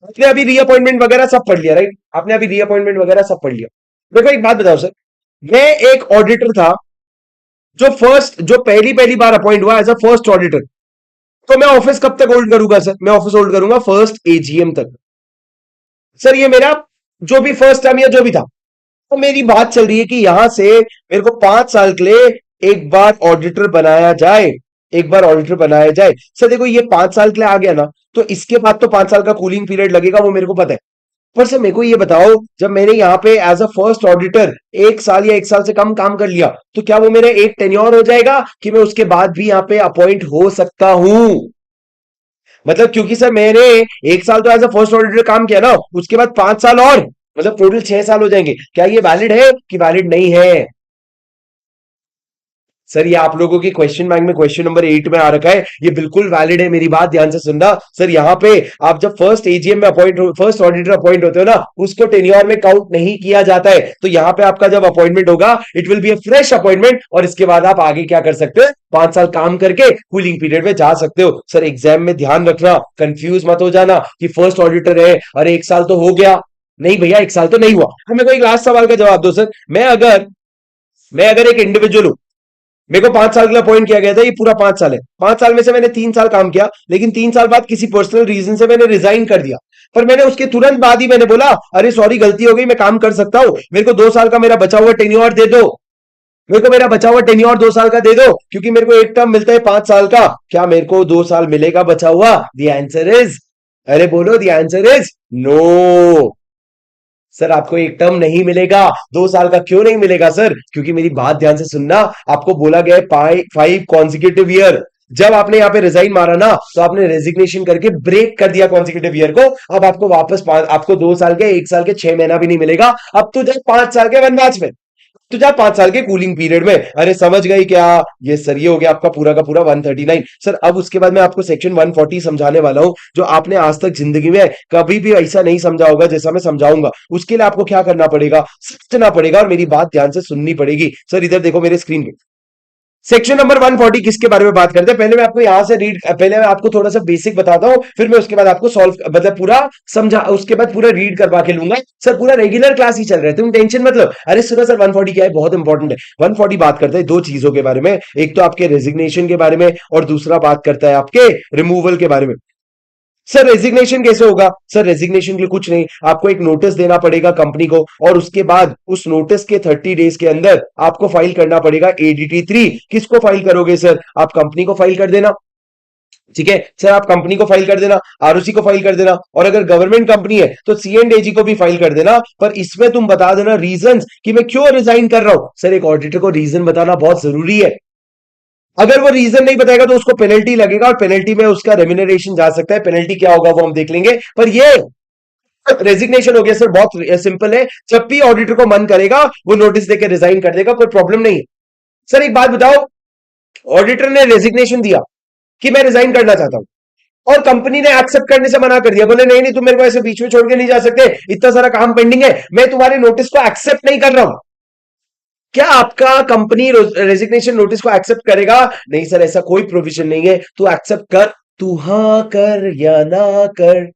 आपने अभी रीअपॉइंटमेंट वगैरह सब पढ़ लिया राइट? आपने अभी रीअपॉइंटमेंट वगैरह सब पढ़ लिया। मेरे को एक बात बताओ सर, मैं एक ऑडिटर था जो पहली पहली बार अपॉइंट हुआ एज अ फर्स्ट ऑडिटर, तो मैं ऑफिस कब तक होल्ड करूंगा सर? मैं ऑफिस होल्ड करूंगा फर्स्ट एजीएम तक। सर ये मेरा जो भी फर्स्ट टर्म या जो भी था, तो मेरी बात चल रही है कि यहां से मेरे को 5 साल के लिए एक बार ऑडिटर बनाया जाए, एक बार ऑडिटर बनाया जाए। सर देखो ये 5 साल के लिए आ गया ना, तो इसके बाद तो 5 साल का कूलिंग पीरियड लगेगा, वो मेरे को पता है। पर सर मेरे को ये बताओ, जब मैंने यहाँ पे एज अ फर्स्ट ऑडिटर 1 साल या 1 साल से कम काम कर लिया, तो क्या वो मेरा एक टेन्योर हो जाएगा कि मैं उसके बाद भी यहाँ पे अपॉइंट हो सकता हूं? मतलब क्योंकि सर मैंने 1 साल तो एज अ फर्स्ट ऑडिटर काम किया ना, उसके बाद 5 साल और, मतलब टोटल 6 साल हो जाएंगे। क्या ये वैलिड है कि वैलिड नहीं है? सर ये आप लोगों की क्वेश्चन बैंक में क्वेश्चन नंबर 8 में आ रखा है, ये बिल्कुल वैलिड है। मेरी बात ध्यान से सुनना सर, यहाँ पे आप जब फर्स्ट एजीएम में अपॉइंट फर्स्ट ऑडिटर अपॉइंट होते हो ना, उसको टेन्योर में काउंट नहीं किया जाता है। तो यहाँ पे आपका जब अपॉइंटमेंट होगा it will be a fresh appointment, और इसके बाद आप आगे क्या कर सकते हो, 5 साल काम करके कूलिंग पीरियड में जा सकते हो। सर एग्जाम में ध्यान रखना, कंफ्यूज मत हो जाना कि फर्स्ट ऑडिटर है और 1 साल तो हो गया। नहीं भैया 1 साल तो नहीं हुआ। हमें कोई लास्ट सवाल का जवाब दो सर। मैं अगर एक इंडिविजुअल हूं, मेरे को 5 साल के लिए अपॉइंट किया गया था, ये पूरा 5 साल है, 5 साल में से मैंने 3 साल काम किया, लेकिन 3 साल बाद किसी पर्सनल रीजन से मैंने रिजाइन कर दिया। पर मैंने उसके तुरंत बाद ही मैंने बोला अरे सॉरी गलती हो गई, मैं काम कर सकता हूं, मेरे को 2 साल का मेरा बचा हुआ टेन्योर दे दो, मेरे को मेरा बचा हुआ टेन्योर 2 साल का दे दो, क्योंकि मेरे को एक टर्म मिलता है 5 साल का। क्या मेरे को 2 साल मिलेगा बचा हुआ? द आंसर इज, अरे बोलो, the answer is no. Sir आपको एक टर्म नहीं मिलेगा। 2 साल का क्यों नहीं मिलेगा सर? क्योंकि मेरी बात ध्यान से सुनना, आपको बोला गया है 5 कॉन्जिक्यूटिव ईयर। जब आपने यहाँ पे रिजाइन मारा ना, तो आपने रेजिग्नेशन करके ब्रेक कर दिया कॉन्जिक्यूटिव ईयर को। अब आपको वापस आपको 2 साल के, 1 साल के 6 महीना भी नहीं मिलेगा। अब तो जब 5 साल के वनराज में, तो जा 5 साल के कूलिंग पीरियड में। अरे समझ गई क्या? ये सर ये हो गया आपका पूरा का पूरा 139। सर अब उसके बाद मैं आपको सेक्शन 140 समझाने वाला हूं, जो आपने आज तक जिंदगी में कभी भी ऐसा नहीं समझा होगा जैसा मैं समझाऊंगा। उसके लिए आपको क्या करना पड़ेगा, समझना पड़ेगा और मेरी बात ध्यान से सुननी पड़ेगी। सर इधर देखो मेरे स्क्रीन पे, सेक्शन नंबर 140 किसके बारे में बात करते हैं? पहले मैं आपको यहां से पहले मैं आपको थोड़ा सा बेसिक बताता हूं, फिर मैं उसके बाद आपको सॉल्व मतलब पूरा समझा, उसके बाद पूरा रीड करवा के लूंगा। सर पूरा रेगुलर क्लास ही चल रहा है, तुम टेंशन मतलब। अरे सुनो सर 140 क्या है, बहुत इंपॉर्टेंट है। 140 बात करता है दो चीजों के बारे में, एक तो आपके रेजिग्नेशन के बारे में और दूसरा बात करता है आपके रिमूवल के बारे में। सर रेजिग्नेशन कैसे होगा? सर रेजिग्नेशन के लिए कुछ नहीं, आपको एक नोटिस देना पड़ेगा कंपनी को, और उसके बाद उस नोटिस के 30 डेज के अंदर आपको फाइल करना पड़ेगा ADT 3। किसको फाइल करोगे सर? आप कंपनी को फाइल कर देना। ठीक है सर, आप कंपनी को फाइल कर देना, ROC को फाइल कर देना, और अगर गवर्नमेंट कंपनी है तो C&AG को भी फाइल कर देना। पर इसमें तुम बता देना रीजंस कि मैं क्यों रिजाइन कर रहा हूं। सर एक ऑडिटर को रीजन बताना बहुत जरूरी है। अगर वो रीजन नहीं बताएगा तो उसको पेनल्टी लगेगा, और पेनल्टी में उसका रेम्यूनरेशन जा सकता है। पेनल्टी क्या होगा वो हम देख लेंगे, पर ये रेजिग्नेशन हो गया सर, बहुत सिंपल है। जब भी ऑडिटर को मन करेगा वो नोटिस देकर रिजाइन कर देगा, कोई प्रॉब्लम नहीं है। सर एक बात बताओ, ऑडिटर ने रेजिग्नेशन दिया कि मैं रिजाइन करना चाहता हूं, और कंपनी ने एक्सेप्ट करने से मना कर दिया, बोले नहीं नहीं तुम मेरे को ऐसे बीच में छोड़ के नहीं जा सकते, इतना सारा काम पेंडिंग है, मैं तुम्हारे नोटिस को एक्सेप्ट नहीं कर रहा हूं। क्या आपका कंपनी रेजिग्नेशन नोटिस को एक्सेप्ट करेगा? नहीं सर, ऐसा कोई प्रोविजन नहीं है, तू एक्सेप्ट कर, तू हाँ कर या ना कर,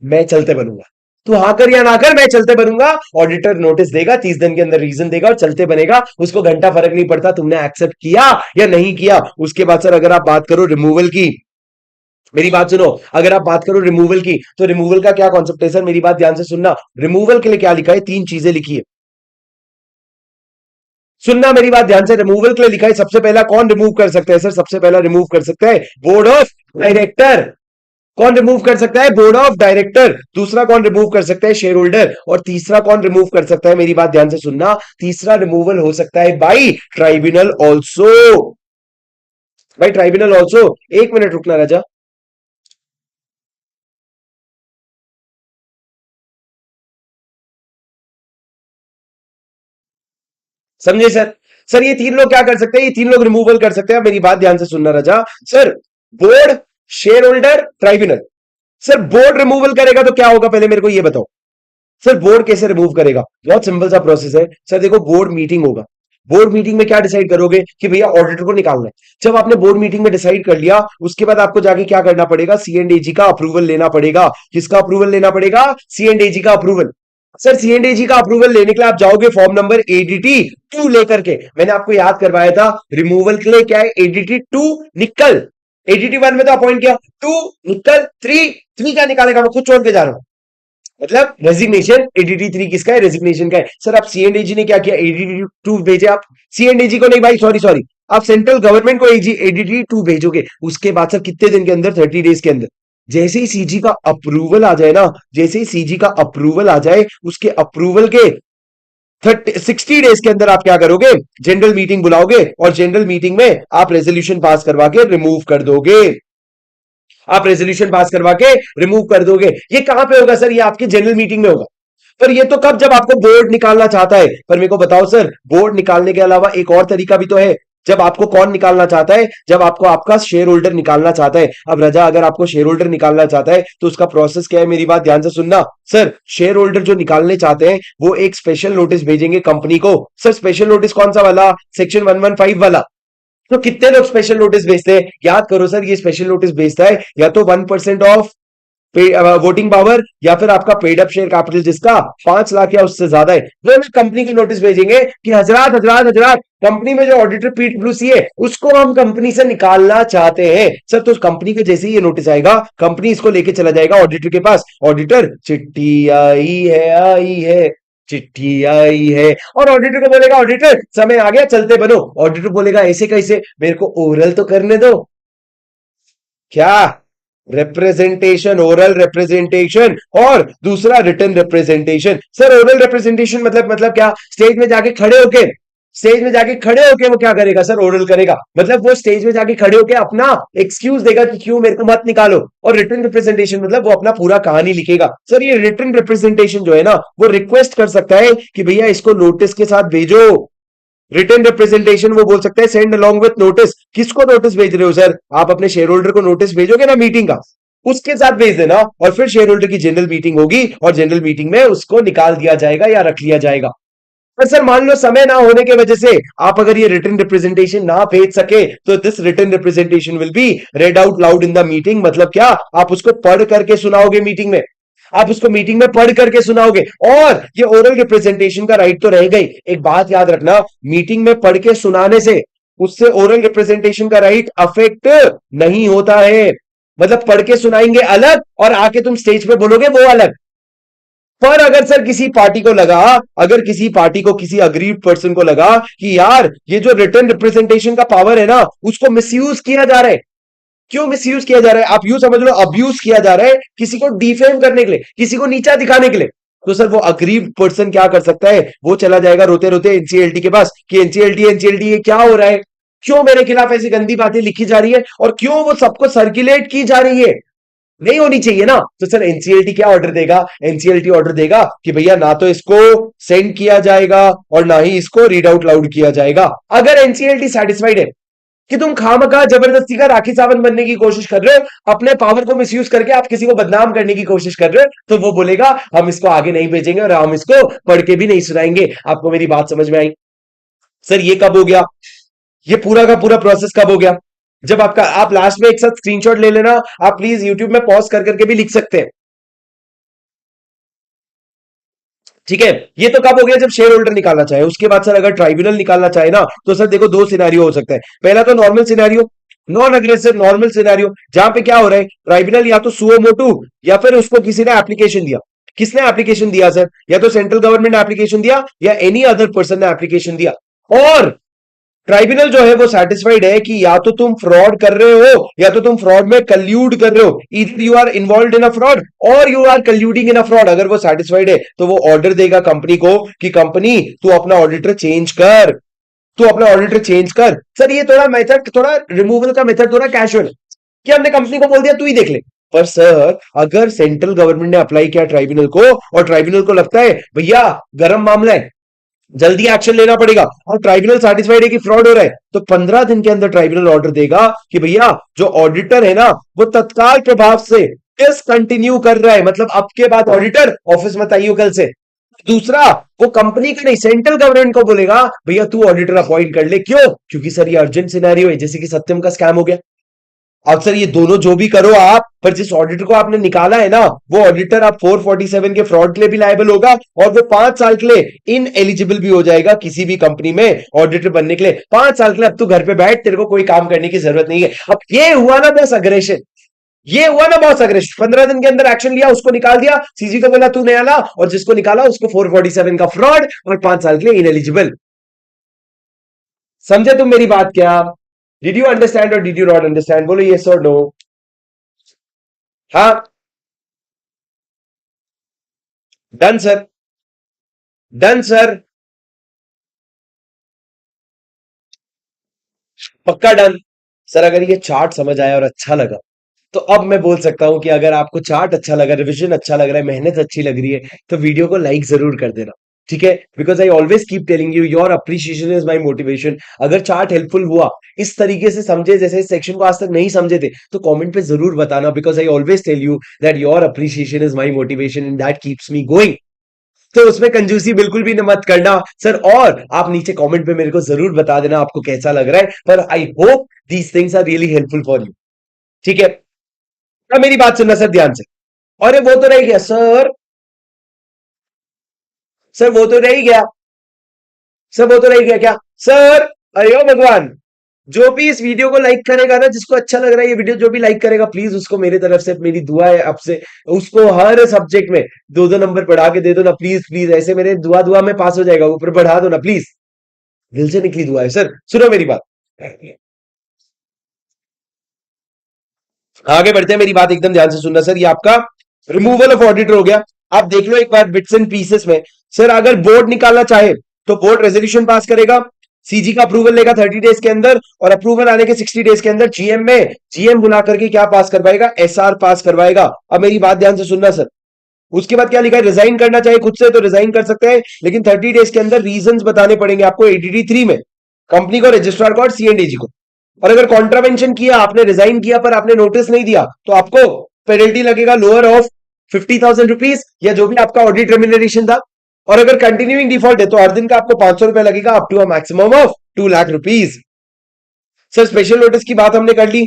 मैं चलते बनूंगा। तू हाँ कर या ना कर, मैं चलते बनूंगा। ऑडिटर नोटिस देगा, 30 दिन के अंदर रीजन देगा और चलते बनेगा, उसको घंटा फर्क नहीं पड़ता तुमने एक्सेप्ट किया या नहीं किया। उसके बाद सर अगर आप बात करो रिमूवल की, मेरी बात सुनो, अगर आप बात करो रिमूवल की, तो रिमूवल का क्या कॉन्सेप्ट है सर, मेरी बात ध्यान से सुनना। रिमूवल के लिए क्या लिखा है? तीन चीजें लिखी है, सुनना मेरी बात ध्यान से। रिमूवल के लिए लिखा है, सबसे पहला कौन रिमूव कर सकता है सर? सबसे पहला रिमूव कर सकता है बोर्ड ऑफ डायरेक्टर। कौन रिमूव कर सकता है? Board of director. दूसरा कौन रिमूव कर सकता है? Share holder. और तीसरा कौन रिमूव कर सकता है? मेरी बात ध्यान से सुनना, तीसरा रिमूवल हो सकता है by tribunal also. By tribunal also. एक मिनट रुकना राजा। समझे सर? सर ये तीन लोग क्या कर सकते हैं? ये तीन लोग रिमूवल कर सकते हैं। मेरी बात ध्यान से सुनना राजा। Sir board, share holder, tribunal. Sir board removal करेगा तो क्या होगा, पहले मेरे को ये बताओ। सर बोर्ड कैसे रिमूव करेगा? बहुत सिंपल सा प्रोसेस है सर। देखो, बोर्ड मीटिंग होगा, बोर्ड मीटिंग में क्या डिसाइड करोगे कि भैया ऑडिटर को निकालना है। जब आपने बोर्ड मीटिंग में डिसाइड कर लिया, उसके बाद आपको जाके क्या करना पड़ेगा? सीएनडीजी का अप्रूवल लेना पड़ेगा। किसका अप्रूवल लेना पड़ेगा? सीएनडीजी का अप्रूवल। सर सीएनडीजी का अप्रूवल लेने के लिए आप जाओगे फॉर्म नंबर एडीटी 2 लेकर के। मैंने आपको याद करवाया था, रिमूवल के लिए क्या है? एडीटी 2 निकल। एडीटी 1 में तो अपॉइंट किया, 2 निकल, 3 क्या निकालेगा? मैं खुद छोड़ के जा रहा हूं। मतलब रेजिग्नेशन, एडीटी 3 किसका है? रेजिग्नेशन का है। सर आप सीएनडीजी ने क्या किया? एडीटी 2 भेजे आप। सीएनडीजी को नहीं भाई, सॉरी सॉरी, आप सेंट्रल गवर्नमेंट को एडीटी 2 भेजोगे। उसके बाद सर कितने दिन के अंदर? 30 डेज के अंदर। जैसे ही सीजी का अप्रूवल आ जाए ना, जैसे ही सीजी का अप्रूवल आ जाए, उसके अप्रूवल के 60 डेज के अंदर आप क्या करोगे? जनरल मीटिंग बुलाओगे और जनरल मीटिंग में आप रेजोल्यूशन पास करवा के रिमूव कर दोगे। आप रेजोल्यूशन पास करवा के रिमूव कर दोगे। ये कहां पे होगा सर? ये आपकी जनरल मीटिंग में होगा। पर ये तो कब? जब आपको बोर्ड निकालना चाहता है। पर मेरे को बताओ सर, बोर्ड निकालने के अलावा एक और तरीका भी तो है। जब आपको कौन निकालना चाहता है? जब आपको आपका शेयर होल्डर निकालना चाहता है। अब रजा, अगर आपको शेयर होल्डर निकालना चाहता है तो उसका प्रोसेस क्या है? मेरी बात ध्यान से सुनना। सर शेयर होल्डर जो निकालने चाहते हैं, वो एक स्पेशल नोटिस भेजेंगे कंपनी को। सर स्पेशल नोटिस कौन सा वाला? सेक्शन 115 वाला। तो कितने लोग स्पेशल नोटिस भेजते हैं? याद करो सर, ये स्पेशल नोटिस भेजता है या तो 1% ऑफ वोटिंग पावर, या फिर आपका पेड अप शेयर कैपिटल जिसका 5 लाख या उससे ज्यादा है, वो हमें कंपनी की नोटिस भेजेंगे कि हजरात हजरात हजरात, कंपनी में जो ऑडिटर पीडब्ल्यूसी है उसको हम कंपनी से निकालना चाहते हैं। सर तो कंपनी के जैसे ही ये नोटिस आएगा, कंपनी इसको लेके चला जाएगा ऑडिटर के पास। ऑडिटर, चिट्ठी आई है, चिट्ठी आई है। और ऑडिटर को बोलेगा, ऑडिटर समय आ गया, चलते बनो। ऑडिटर बोलेगा, ऐसे कैसे? मेरे को ओरल तो करने दो। क्या? रिप्रेजेंटेशन, ओरल रिप्रेजेंटेशन, और दूसरा written representation. Sir oral representation मतलब क्या? स्टेज में जाके खड़े होके, स्टेज में जाके खड़े होके वो क्या करेगा सर? ओरल करेगा। मतलब वो स्टेज में जाके खड़े होके अपना एक्सक्यूज देगा कि क्यों मेरे को मत निकालो। और रिटन रिप्रेजेंटेशन मतलब वो अपना पूरा कहानी लिखेगा। सर ये रिटन रिप्रेजेंटेशन जो है ना, वो रिक्वेस्ट कर सकता है कि भैया इसको नोटिस के साथ भेजो। रिटन रिप्रेजेंटेशन वो बोल सकता है सेंड अलोंग विथ नोटिस। किसको नोटिस भेज रहे हो सर? आप अपने शेयर होल्डर को नोटिस भेजोगे ना मीटिंग का, उसके साथ भेज देना। और फिर शेयर होल्डर की जनरल मीटिंग होगी और जनरल मीटिंग में उसको निकाल दिया जाएगा या रख लिया जाएगा। पर सर मान लो समय ना होने की वजह से आप अगर ये रिटन रिप्रेजेंटेशन ना भेज सके, तो this written representation will be read out loud in the meeting. मतलब क्या? आप उसको पढ़ करके सुनाओगे मीटिंग में। आप उसको मीटिंग में पढ़ करके सुनाओगे। और ये ओरल रिप्रेजेंटेशन का राइट तो रह गई। एक बात याद रखना, मीटिंग में पढ़ के सुनाने से उससे ओरल रिप्रेजेंटेशन का राइट अफेक्ट नहीं होता है। मतलब पढ़ के सुनाएंगे अलग, और आके तुम स्टेज पे बोलोगे वो अलग। पर अगर सर किसी पार्टी को लगा, अगर किसी पार्टी को, किसी अग्रीव पर्सन को लगा कि यार ये जो रिटर्न रिप्रेजेंटेशन का पावर है ना, उसको मिसयूज किया जा रहा है। क्यों मिसयूज किया जा रहा है? आप यूं समझ लो, अब्यूज किया जा रहा है किसी को डिफेम करने के लिए, किसी को नीचा दिखाने के लिए। तो सर वो अग्रीव पर्सन क्या कर सकता है? वो चला जाएगा रोते रोते एनसीएलटी के पास कि एनसीएलटी एनसीएलटी ये क्या हो रहा है? क्यों मेरे खिलाफ ऐसी गंदी बातें लिखी जा रही है और क्यों वो सबको सर्कुलेट की जा रही है? नहीं होनी चाहिए ना। तो सर एनसीएलटी क्या ऑर्डर देगा? एनसीएलटी ऑर्डर देगा कि भैया ना तो इसको सेंड किया जाएगा और ना ही इसको रीड आउट लाउड किया जाएगा। अगर एनसीएलटी सेटिस्फाइड है कि तुम खामखा जबरदस्ती का राखी सावंत बनने की कोशिश कर रहे हो, अपने पावर को मिसयूज करके आप किसी को बदनाम करने की कोशिश कर रहे हो, तो वो बोलेगा हम इसको आगे नहीं भेजेंगे और हम इसको पढ़ के भी नहीं सुनाएंगे। आपको मेरी बात समझ में आई? सर ये कब हो गया? ये पूरा का पूरा प्रोसेस कब हो गया? जब आपका, आप लास्ट में एक साथ स्क्रीनशॉट ले लेना, आप प्लीज यूट्यूब में पॉज कर करके भी लिख सकते हैं, ठीक है। ये तो कब हो गया? जब शेयर होल्डर निकालना चाहे। उसके बाद सर अगर ट्राइब्यूनल निकालना चाहे ना, तो सर देखो दो सिनेरियो हो सकता है। पहला तो normal scenario, non aggressive normal scenario, जहां पे क्या हो रहा है, ट्राइब्यूनल या तो सुओ मोटू या फिर उसको किसी ने एप्लीकेशन दिया। किसने एप्लीकेशन दिया सर? या तो सेंट्रल गवर्नमेंट ने एप्लीकेशन दिया या एनी अदर पर्सन ने एप्लीकेशन दिया, और ट्राइब्यूनल जो है वो सेटिस्फाइड है कि या तो तुम फ्रॉड कर रहे हो या तो तुम फ्रॉड में कल्यूड कर रहे हो, इधर you are involved in a fraud और you are colluding in a fraud. अगर वो सेटिस्फाइड है तो वो ऑर्डर देगा कंपनी को कि कंपनी तू अपना ऑडिटर चेंज कर, तू अपना ऑडिटर चेंज कर। सर ये थोड़ा मेथड, थोड़ा रिमूवल का मेथड थोड़ा कैजुअल है कि हमने कंपनी को बोल दिया तू ही देख ले। पर सर अगर सेंट्रल गवर्नमेंट ने अप्लाई किया ट्राइब्यूनल को और ट्राइब्यूनल को लगता है भैया गर्म मामला है, जल्दी एक्शन लेना पड़ेगा, और ट्राइब्यूनल सेटिस्फाइड है कि फ्रॉड हो रहा है, तो 15 दिन के अंदर ट्राइब्यूनल ऑर्डर देगा कि भैया जो ऑडिटर है ना वो तत्काल प्रभाव से डिसकंटिन्यू कर रहा है, मतलब अब के बाद ऑडिटर ऑफिस मत आइयो कल से। दूसरा, वो कंपनी का नहीं सेंट्रल गवर्नमेंट को बोलेगा भैया तू ऑडिटर अपॉइंट कर ले। क्यों? क्योंकि सर ये अर्जेंट सिनेरियो है, जैसे कि सत्यम का स्कैम हो गया। अब सर ये दोनों जो भी करो आप, पर जिस ऑडिटर को आपने निकाला है ना, वो ऑडिटर आप 447 के फ्रॉड के लिए भी लायबल होगा और वो 5 साल के लिए इन एलिजिबल भी हो जाएगा किसी भी कंपनी में ऑडिटर बनने के लिए। 5 साल के लिए अब तू घर पे बैठ, तेरे को कोई काम करने की जरूरत नहीं है। अब ये हुआ ना बस अग्रेशन, ये हुआ ना बहुत अग्रेशन। 15 दिन के अंदर एक्शन लिया, उसको निकाल दिया, सीजी को बोला तू नया ला, और जिसको निकाला उसको 447 का फ्रॉड और 5 साल के लिए इनएलिजिबल। समझे तुम मेरी बात क्या? डिड यू अंडरस्टैंड और डिड यू नॉट अंडरस्टैंड? बोलो यस और नो। हाँ, डन सर, डन सर, पक्का डन। सर अगर ये चार्ट समझ आया और अच्छा लगा, तो अब मैं बोल सकता हूं कि अगर आपको चार्ट अच्छा लगा, रिविजन अच्छा लग रहा है, मेहनत अच्छी लग रही है, तो वीडियो को लाइक जरूर कर देना, ठीक है। Because I always keep telling you your appreciation is my motivation. अगर चार्ट हेल्पफुल हुआ, इस तरीके से समझे जैसे इस सेक्शन को आज तक नहीं समझे थे, तो कमेंट पे जरूर बताना, because I always tell you that your appreciation is my motivation and that keeps me going. तो उसमें कंजूसी बिल्कुल भी मत करना सर, और आप नीचे कमेंट पे मेरे को जरूर बता देना आपको कैसा लग रहा है, पर I hope these things are really helpful for you, ठीक है। अब मेरी बात सुनना सर ध्यान से। अरे वो तो रह गया सर, सर वो तो रह ही गया, सर वो तो रह गया क्या सर? अरे ओ भगवान, जो भी इस वीडियो को लाइक करेगा ना, जिसको अच्छा लग रहा है ये वीडियो, जो भी लाइक करेगा, प्लीज उसको मेरी तरफ से मेरी दुआ है आपसे, उसको हर सब्जेक्ट में 2-2 नंबर बढ़ा के दे दो ना, प्लीज प्लीज। ऐसे मेरे दुआ दुआ में पास हो जाएगा, ऊपर बढ़ा दो ना प्लीज, दिल से निकली दुआ है सर। सुनो मेरी बात, आगे बढ़ते हैं, मेरी बात एकदम ध्यान से सुनना सर। ये आपका रिमूवल ऑफ ऑडिटर हो गया। आप देख लो एक बार बिट्स एंड पीसेस में। सर अगर बोर्ड निकालना चाहे तो बोर्ड रेजोल्यूशन पास करेगा, सीजी का अप्रूवल लेगा 30 डेज के अंदर, और अप्रूवल आने के 60 डेज के अंदर जीएम में, जीएम बुला करके क्या पास करवाएगा? एसआर पास करवाएगा। अब मेरी बात ध्यान से सुनना सर। उसके बाद क्या लिखा है? रिजाइन करना चाहे खुद से तो रिजाइन कर सकते हैं, लेकिन 30 डेज के अंदर रीजन बताने पड़ेंगे आपको ADD 3 में, कंपनी को, रजिस्ट्रार को और सीएनडीजी को। और अगर कॉन्ट्रावेंशन किया, आपने रिजाइन किया पर आपने नोटिस नहीं दिया, तो आपको पेनल्टी लगेगा लोअर ऑफ 50,000 रुपीज, या जो भी आपका ऑडिट रेम्यूनरेशन था। और अगर कंटिन्यूइंग डिफॉल्ट है तो हर दिन का आपको 500 रुपए लगेगा, up to a maximum of 2 lakh rupees. Sir special notice की बात हमने कर ली।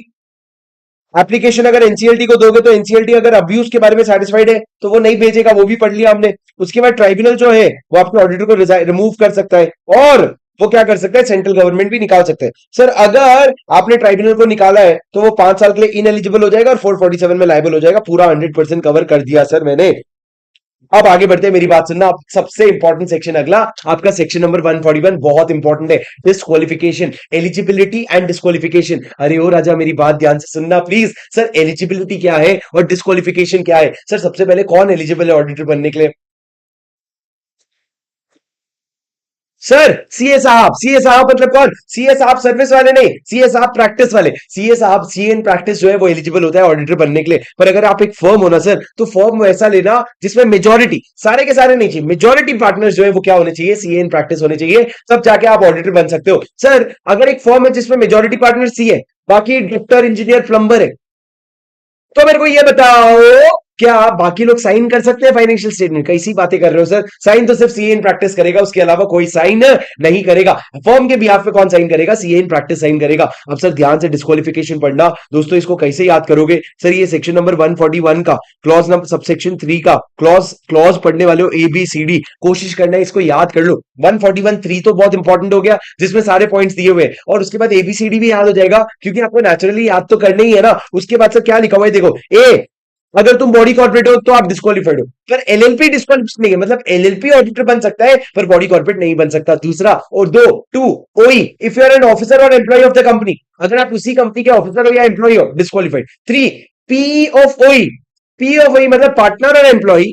एप्लीकेशन अगर एनसीएलटी को दोगे तो एनसीएलटी अगर अब्यूज के बारे में सेटिस्फाइड है तो वो नहीं भेजेगा, वो भी पढ़ लिया हमने। उसके बाद ट्राइब्यूनल जो है वो आपके ऑडिटर को रिमूव कर सकता है, और वो क्या कर सकता है? सेंट्रल गवर्नमेंट भी निकाल सकते हैं। सर अगर आपने ट्राइब्यूनल को निकाला है तो वो 5 साल के लिए इनएलिजिबल हो जाएगा और 447 में लायबल हो जाएगा। पूरा 100% कवर कर दिया सर मैंने। अब आगे बढ़ते हैं, मेरी बात सुनना। अब सबसे इंपॉर्टेंट सेक्शन अगला, आपका सेक्शन नंबर 141 बहुत इंपॉर्टेंट है, डिस्क्वालिफिकेशन, एलिजिबिलिटी एंड डिस्क्वालिफिकेशन। अरे ओ राजा मेरी बात ध्यान से सुनना प्लीज। सर एलिजिबिलिटी क्या है और डिस्क्वालिफिकेशन क्या है? सर सबसे पहले कौन एलिजिबल है ऑडिटर बनने के लिए? सर सीए साहब, सीए साहब मतलब कौन? सीए साहब सर्विस वाले नहीं, सीए साहब प्रैक्टिस वाले। सीए साहब, सीए इन प्रैक्टिस जो है वो एलिजिबल होता है ऑडिटर बनने के लिए। पर अगर आप एक फर्म हो ना सर, तो फर्म ऐसा लेना जिसमें मेजोरिटी, सारे के सारे नहीं चाहिए, मेजोरिटी पार्टनर्स जो है वो क्या होने चाहिए? सीए इन प्रैक्टिस होने चाहिए, तब जाके आप ऑडिटर बन सकते हो। सर अगर एक फर्म है जिसमें मेजोरिटी पार्टनर सी है, बाकी डॉक्टर इंजीनियर प्लम्बर है, तो मेरे को ये बताओ क्या बाकी लोग साइन कर सकते हैं फाइनेंशियल स्टेटमेंट? कैसी बातें कर रहे हो सर, साइन तो सिर्फ सीए इन प्रैक्टिस करेगा, उसके अलावा कोई साइन नहीं करेगा। फर्म के बिहाफ पे कौन साइन करेगा? सीए इन प्रैक्टिस साइन करेगा। अब सर ध्यान से डिस्क्वालिफिकेशन पढ़ना दोस्तों, इसको कैसे याद करोगे सर? ये सेक्शन नंबर 141 का क्लॉज नंबर सबसेक्शन 3 का क्लॉज क्लॉज पढ़ने वाले हो, ए बी सी डी, कोशिश करना है इसको याद कर लो। 141(3) तो बहुत इंपॉर्टेंट हो गया, जिसमें सारे पॉइंट्स दिए हुए हैं, और उसके बाद एबीसीडी भी याद हो जाएगा, क्योंकि आपको नेचुरली याद तो करना ही है ना। उसके बाद सर क्या लिखा हुआ है देखो, ए अगर तुम बॉडी कॉर्पोरेट हो तो आप डिस्क्वालिफाइड हो, पर एलएलपी डिस्क्वालिफाइड नहीं है, मतलब एलएलपी ऑडिटर बन सकता है पर बॉडी कॉर्पोरेट नहीं बन सकता। दूसरा, और दो, टू, ओई, if you are an officer और एम्प्लॉय ऑफ द कंपनी, अगर आप उसी कंपनी के ऑफिसर हो या एम्प्लॉय हो, डिस्क्वालिफाइड। थ्री, पी ऑफ ओई, पी ऑफ ओई मतलब पार्टनर और एम्प्लॉय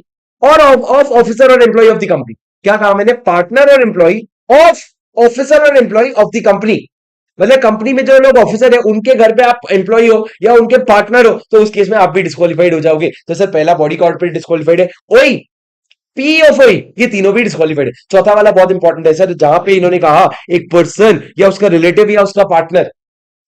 और ऑफ ऑफिसर और एम्प्लॉय ऑफ द कंपनी। क्या कहा मैंने? पार्टनर और एम्प्लॉय ऑफ ऑफिसर और एम्प्लॉय ऑफ द कंपनी, मतलब कंपनी में जो लोग ऑफिसर है उनके घर पे आप एम्प्लॉय हो या उनके पार्टनर हो, तो उस केस में आप भी डिस्क्वालिफाइड हो जाओगे। तो सर पहला बॉडी कॉर्पोरेट डिस्क्वालिफाइड है, ओई, पी ऑफ ओई, ये तीनों भी डिस्क्वालिफाइड है। चौथा वाला बहुत इंपॉर्टेंट है सर, जहां पे इन्होंने कहा एक पर्सन या उसका रिलेटिव या उसका पार्टनर,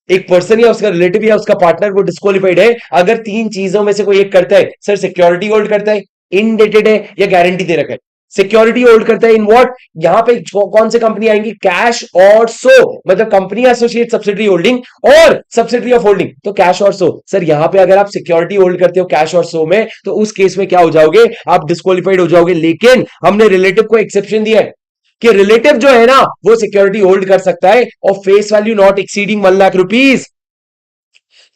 एक पर्सन या उसका रिलेटिव या उसका पार्टनर वो डिस्क्वालिफाइड है अगर तीन चीजों में से कोई एक करता है। सर सिक्योरिटी होल्ड करता है, इनडेटेड है, या गारंटी दे रखा है। सिक्योरिटी होल्ड करता है इन व्हाट? यहां पे कौन से कंपनी आएंगी? कैश और सो, मतलब कंपनी एसोसिएट सब्सिडरी होल्डिंग और सब्सिडरी ऑफ होल्डिंग, तो कैश और सो। सर यहां पे अगर आप सिक्योरिटी होल्ड करते हो कैश और सो में, तो उस केस में क्या हो जाओगे? आप डिस्क्वालिफाइड हो जाओगे। लेकिन हमने रिलेटिव को एक्सेप्शन दिया है कि रिलेटिव जो है ना वो सिक्योरिटी होल्ड कर सकता है और face value not exceeding 1 lakh rupees.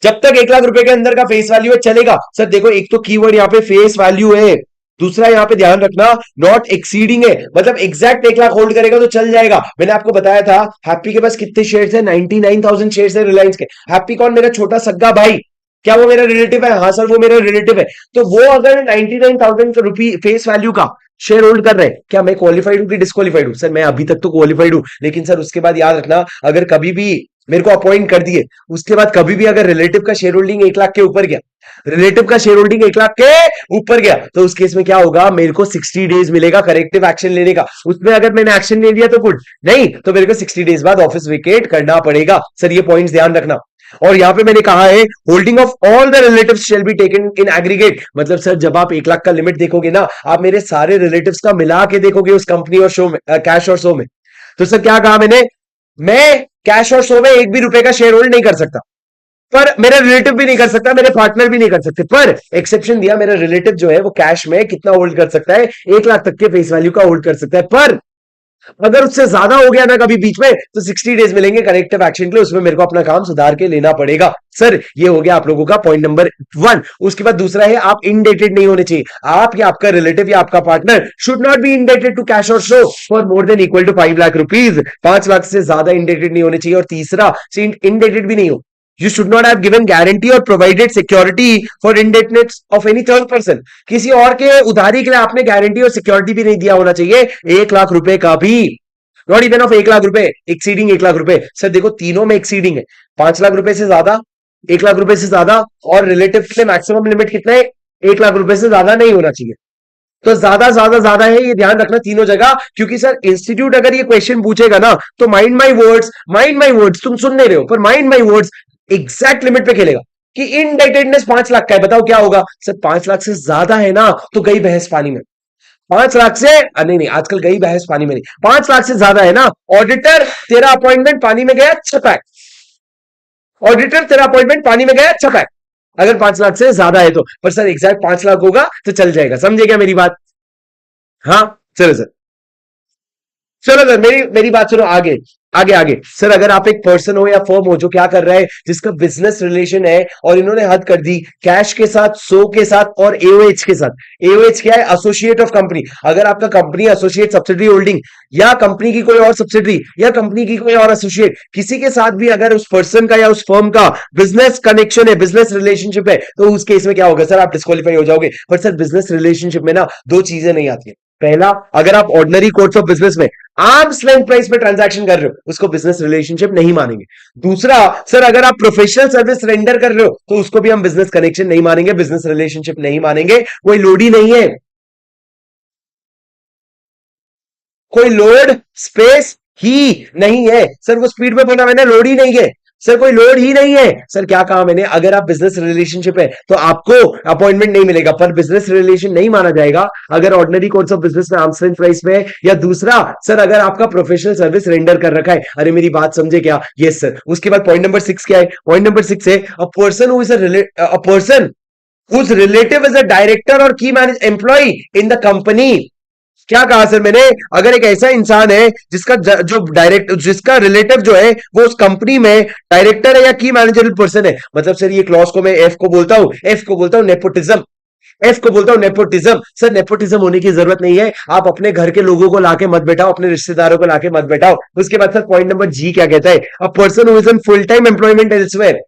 जब तक 1 लाख रुपए के अंदर का फेस वैल्यू है चलेगा। सर देखो, एक तो कीवर्ड यहाँ पे फेस वैल्यू है, दूसरा यहां पे ध्यान रखना नॉट एक्सीडिंग है, मतलब एग्जैक्ट 1 लाख होल्ड करेगा तो चल जाएगा। मैंने आपको बताया था हैप्पी के पास कितने शेयर्स है? 99,000 शेयर्स है रिलायंस के। हैप्पी कौन? मेरा छोटा सग्गा भाई। क्या वो मेरा रिलेटिव है? हाँ सर वो मेरा रिलेटिव है। तो वो अगर 99,000 रुपी फेस वैल्यू का शेयर होल्ड कर रहे हैं, क्या मैं क्वालिफाइड हूं कि डिस्क्वालिफाइड हूं? सर मैं अभी तक तो क्वालिफाइड हूं, लेकिन सर उसके बाद याद रखना, अगर कभी भी मेरे को अपॉइंट कर दिए, उसके बाद कभी भी अगर रिलेटिव का शेयर होल्डिंग 1 लाख के ऊपर गया, रिलेटिव का शेयर होल्डिंग 1 लाख के ऊपर गया, तो उस केस में क्या होगा? मेरे को 60 डेज मिलेगा करेक्टिव एक्शन लेने का। उसमें अगर मैंने एक्शन ले लिया तो गुड, नहीं तो मेरे को 60 डेज बाद ऑफिस वेकेट करना पड़ेगा। सर ये पॉइंट्स ध्यान रखना। और यहां पे मैंने कहा है holding of all the relatives shall be taken in aggregate, मतलब सर जब आप 1 लाख का लिमिट देखोगे ना, आप मेरे सारे रिलेटिव्स का मिला के देखोगे उस कंपनी और शो में, कैश और शो में। तो सर क्या कहा मैंने? मैं कैश और शो में एक भी रुपए का शेयर होल्ड नहीं कर सकता, पर मेरा रिलेटिव भी नहीं कर सकता, मेरे पार्टनर भी नहीं कर सकते, पर एक्सेप्शन दिया, मेरा रिलेटिव जो है वो कैश में कितना होल्ड कर सकता है? 1 लाख तक के फेस वैल्यू का होल्ड कर सकता है। पर अगर उससे ज्यादा हो गया ना कभी बीच में, तो 60 डेज मिलेंगे करेक्टिव एक्शन के लिए, उसमें मेरे को अपना काम सुधार के लेना पड़ेगा। सर ये हो गया आप लोगों का पॉइंट नंबर 1। उसके बाद दूसरा है, आप इनडेटेड नहीं होने चाहिए। आप या आपका रिलेटिव या आपका partner should not be indebted to cash और show for more than equal to 5 lakh rupees. 5 lakh से ज्यादा इनडेटेड नहीं होने चाहिए। और तीसरा, इनडेटेड भी नहीं हो, you should not have given guarantee or provided security for indebtedness of any third person। किसी और के उधारी के लिए आपने गारंटी और सिक्योरिटी भी नहीं दिया होना चाहिए 1 लाख रुपए का भी। नॉट इवन ऑफ 1 लाख रुपए, एक्सीडिंग 1 लाख रुपए। सर देखो तीनों में एक्सीडिंग है, 5 लाख रुपए से ज्यादा, 1 लाख रुपए से ज्यादा, और रिलेटिव के लिए मैक्सिमम लिमिट कितना है? 1 लाख रुपए से ज्यादा नहीं होना चाहिए। तो ज्यादा ज्यादा ज्यादा है, ये ध्यान रखना तीनों जगह, क्योंकि सर इंस्टीट्यूट अगर ये क्वेश्चन पूछेगा ना, तो mind my words, mind my words, तुम सुन नहीं रहे हो पर mind my words, exact limit पे खेलेगा कि इनडेटेडनेस 5 लाख का है, बताओ क्या होगा? सर 5 लाख से ज्यादा है ना, तो गई बहस पानी में। 5 लाख से नहीं नहीं, आजकल गई बहस पानी में नहीं, 5 लाख से ज्यादा है ना, ऑडिटर तेरा अपॉइंटमेंट पानी में गया छपाक, ऑडिटर तेरा अपॉइंटमेंट पानी में गया छपाक, अगर 5 लाख से ज्यादा है तो। पर सर एग्जैक्ट 5 लाख होगा तो चल जाएगा, समझे क्या मेरी बात? हाँ चलो सर, चलो सर मेरी मेरी बात सुनो, आगे आगे आगे। सर अगर आप एक पर्सन हो या फर्म हो जो क्या कर रहा है, जिसका बिजनेस रिलेशन है, और इन्होंने हद कर दी कैश के साथ, सो के साथ और एओएच के साथ। एओएच क्या है? Associate of company. अगर आपका कंपनी एसोसिएट सब्सिडरी होल्डिंग, या कंपनी की कोई और सब्सिडरी, या कंपनी की कोई और एसोसिएट, किसी के साथ भी अगर उस पर्सन का या उस फर्म का बिजनेस कनेक्शन है, बिजनेस रिलेशनशिप है, तो उस केस में क्या होगा सर? आप डिस्क्वालीफाई हो जाओगे। पर सर बिजनेस रिलेशनशिप में ना दो चीजें नहीं आती है। पहला, अगर आप ऑर्डिनरी कोर्स ऑफ बिजनेस में आर्म्स लेंथ प्राइस पे ट्रांजैक्शन कर रहे हो, उसको बिजनेस रिलेशनशिप नहीं मानेंगे। दूसरा, सर अगर आप प्रोफेशनल सर्विस रेंडर कर रहे हो, तो उसको भी हम बिजनेस कनेक्शन नहीं मानेंगे, बिजनेस रिलेशनशिप नहीं मानेंगे। कोई लोड ही नहीं है, कोई लोड स्पेस ही नहीं है। सर वो स्पीड में बोला मैंने, लोड ही नहीं है। सर कोई लोड ही नहीं है। सर क्या कहा मैंने, अगर आप बिजनेस रिलेशनशिप है तो आपको अपॉइंटमेंट नहीं मिलेगा, पर बिजनेस रिलेशन नहीं माना जाएगा अगर ऑर्डिनरी कोर्स ऑफ बिजनेस में आर्म्स लेंथ प्राइस में है। या दूसरा सर, अगर आपका प्रोफेशनल सर्विस रेंडर कर रखा है। अरे मेरी बात समझे क्या? Yes sir. उसके बाद पॉइंट नंबर 6 क्या है? पॉइंट नंबर 6 है a person who is a person whose relative is a director or key manage employee in the company। क्या कहा सर मैंने? अगर एक ऐसा इंसान है जिसका जो डायरेक्ट जिसका रिलेटिव जो है वो उस कंपनी में डायरेक्टर है या की मैनेजरल पर्सन है, मतलब सर ये क्लॉज को मैं एफ को बोलता हूं, एफ को बोलता हूं नेपोटिज्म। एफ को बोलता हूं नेपोटिज्म। सर नेपोटिज्म होने की जरूरत नहीं है, आप अपने घर के लोगों को लाके मत बैठाओ, अपने रिश्तेदारों को लाके मत बैठाओ। उसके बाद सर पॉइंट नंबर जी क्या कहता है? A person who is in full time employment elsewhere.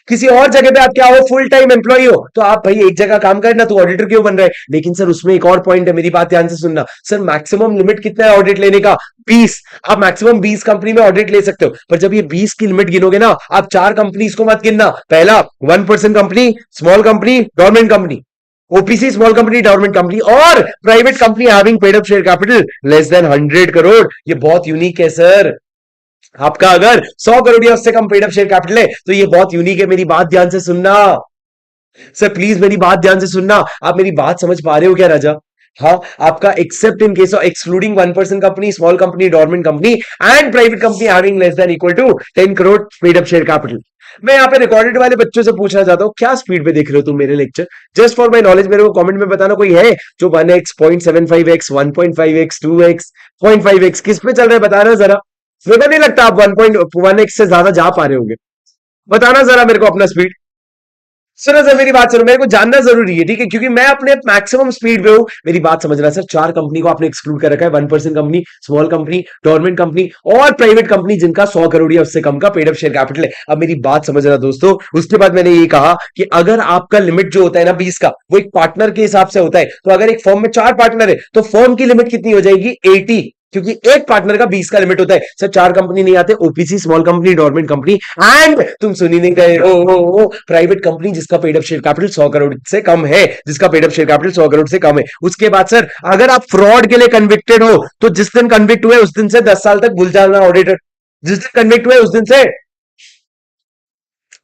किसी और जगह पे आप क्या हो? फुल टाइम एम्प्लॉय हो, तो आप भाई एक जगह काम करना, तो ऑडिटर क्यों बन रहा है? लेकिन सर उसमें एक और पॉइंट है, मेरी बात ध्यान से सुनना। सर मैक्सिमम लिमिट कितना है ऑडिट लेने का? 20। आप मैक्सिमम 20 कंपनी में ऑडिट ले सकते हो, पर जब ये 20 की लिमिट गिनोगे ना, आप 4 कंपनीज को मत गिनना। पहला 1% company, small company, government company, OPC small company, government company, और private company having paid up share capital less than 100 crore. ये बहुत यूनिक है सर। आपका अगर 100 करोड़ या उससे कम पेड अप शेयर कैपिटल है तो ये बहुत यूनिक है। मेरी बात ध्यान से सुनना सर, प्लीज मेरी बात ध्यान से सुनना। आप मेरी बात समझ पा रहे हो क्या राजा? हाँ, आपका except in case of excluding 1% company, small company, government company and private company having less than equal to 10 crore paid up share capital. मैं यहाँ पे रिकॉर्डेड वाले बच्चों से पूछना चाहता हूँ, क्या स्पीड पे देख रहे हो तुम मेरे lecture? Just for my knowledge मेरे को कमेंट में बताना, कोई है जो 1x, 0.75x, 1.5x, 2x, 0.5x किस पे चल रहा है? बताना जरा। मेरे को नहीं लगता आप 1.1x से ज्यादा जा पा रहे होंगे। बताना जरा मेरे को अपना स्पीड। सुनो सर, मेरी बात सुनो, मेरे को जानना जरूरी है, ठीक है? क्योंकि मैं अपने मैक्सिमम स्पीड पे हूं। मेरी बात समझना सर, 4 कंपनी को आपने एक्सक्लूड कर रखा है, 1% company, small company, government company और प्राइवेट कंपनी जिनका 100 करोड़ या उससे कम का पेड अप शेयर कैपिटल है। अब मेरी बात समझना दोस्तों, उसके बाद मैंने ये कहा कि अगर आपका लिमिट जो होता है ना 20 का, वो एक पार्टनर के हिसाब से होता है। तो अगर एक फर्म में 4 पार्टनर है तो फर्म की लिमिट कितनी हो जाएगी? 80, क्योंकि एक पार्टनर का 20 का लिमिट होता है। सर 4 कंपनी नहीं आते, OPC small company, government company and तुम सुन ही नहीं रहे हो, प्राइवेट कंपनी जिसका paid up share capital 100 crore से कम है, जिसका paid up share capital 100 crore से कम है। उसके बाद सर, अगर आप फ्रॉड के लिए कन्विक्टेड हो तो जिस दिन कन्विक्ट हुए उस दिन से 10 साल तक भूल जाना ऑडिटर। जिस दिन कन्विक्ट हुए उस दिन से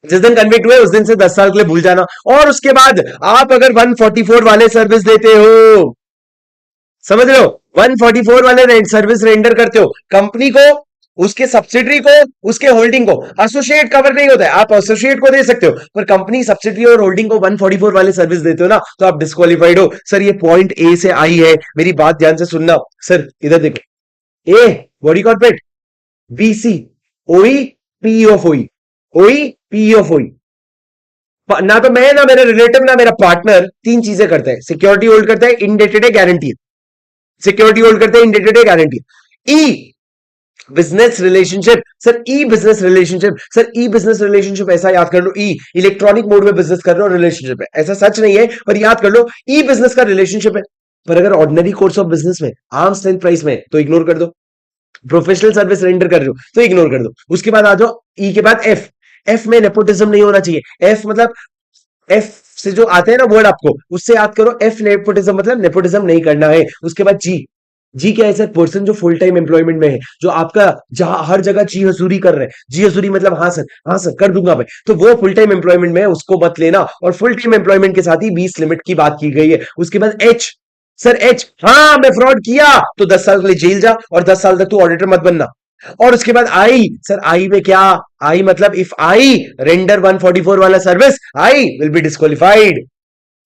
जिस दिन कन्विक्ट हुए उस दिन से 10 साल के लिए भूल जाना। और उसके बाद आप अगर 144 वाले सर्विस देते हो, समझ रहे हो, 144 वाले सर्विस रेंडर करते हो कंपनी को, उसके सब्सिडरी को, उसके होल्डिंग को, एसोसिएट कवर नहीं होता है। आप एसोसिएट को दे सकते हो, पर कंपनी, सब्सिडरी और होल्डिंग को 144 वाले सर्विस देते हो ना, तो आप डिस्क्वालीफाइड हो। सर ये पॉइंट ए से आई है, मेरी बात ध्यान से सुनना। सर इधर देखो, ए बॉडी कॉर्पोरेट, बीसी ओई पीई ऑफ ओई, ओई पीई ऑफ ओई। ना तो मैं, ना मेरा रिलेटिव, ना मेरा पार्टनर 3 चीजें करता है। सिक्योरिटी होल्ड करता है, इंडेटेड है, गारंटी, सिक्योरिटी होल्ड करते हैं, इंडेटेड है, गारंटी। ई बिजनेस रिलेशनशिप। सर ई बिजनेस रिलेशनशिप, सर ई बिजनेस रिलेशनशिप ऐसा याद कर लो, ई इलेक्ट्रॉनिक मोड में बिजनेस कर रहे हो, रिलेशनशिप है, ऐसा सच नहीं है पर याद कर लो, ई बिजनेस का रिलेशनशिप है। पर अगर ऑर्डिनरी कोर्स ऑफ बिजनेस में, आर्म्स लेंथ प्राइस में, तो इग्नोर कर दो। प्रोफेशनल सर्विस रेंडर कर रहे हो तो इग्नोर कर दो। उसके बाद आ जाओ ई के बाद एफ। एफ में नेपोटिज्म नहीं होना चाहिए। एफ मतलब एफ से जो आते हैं ना वर्ड, आपको उससे याद करो, एफ नेपोटिज्म मतलब नेपोटिज्म नहीं करना है। उसके बाद जी। जी क्या है सर? पर्सन जो फुल टाइम एम्प्लॉयमेंट में है, जो आपका जहां हर जगह जी हजूरी कर रहे हैं। जी हजूरी मतलब हाँ सर, हाँ सर कर दूंगा मैं, तो वो फुल टाइम एम्प्लॉयमेंट में है, उसको मत लेना। और फुल टाइम एम्प्लॉयमेंट के साथ ही 20 लिमिट की बात की गई है। उसके बाद एच। सर एच, हाँ मैं फ्रॉड किया तो 10 साल के लिए जेल जा और 10 साल तक तू ऑडिटर मत बनना। और उसके बाद आई। सर आई में क्या? आई मतलब इफ आई रेंडर 144 वाला service, I will be disqualified.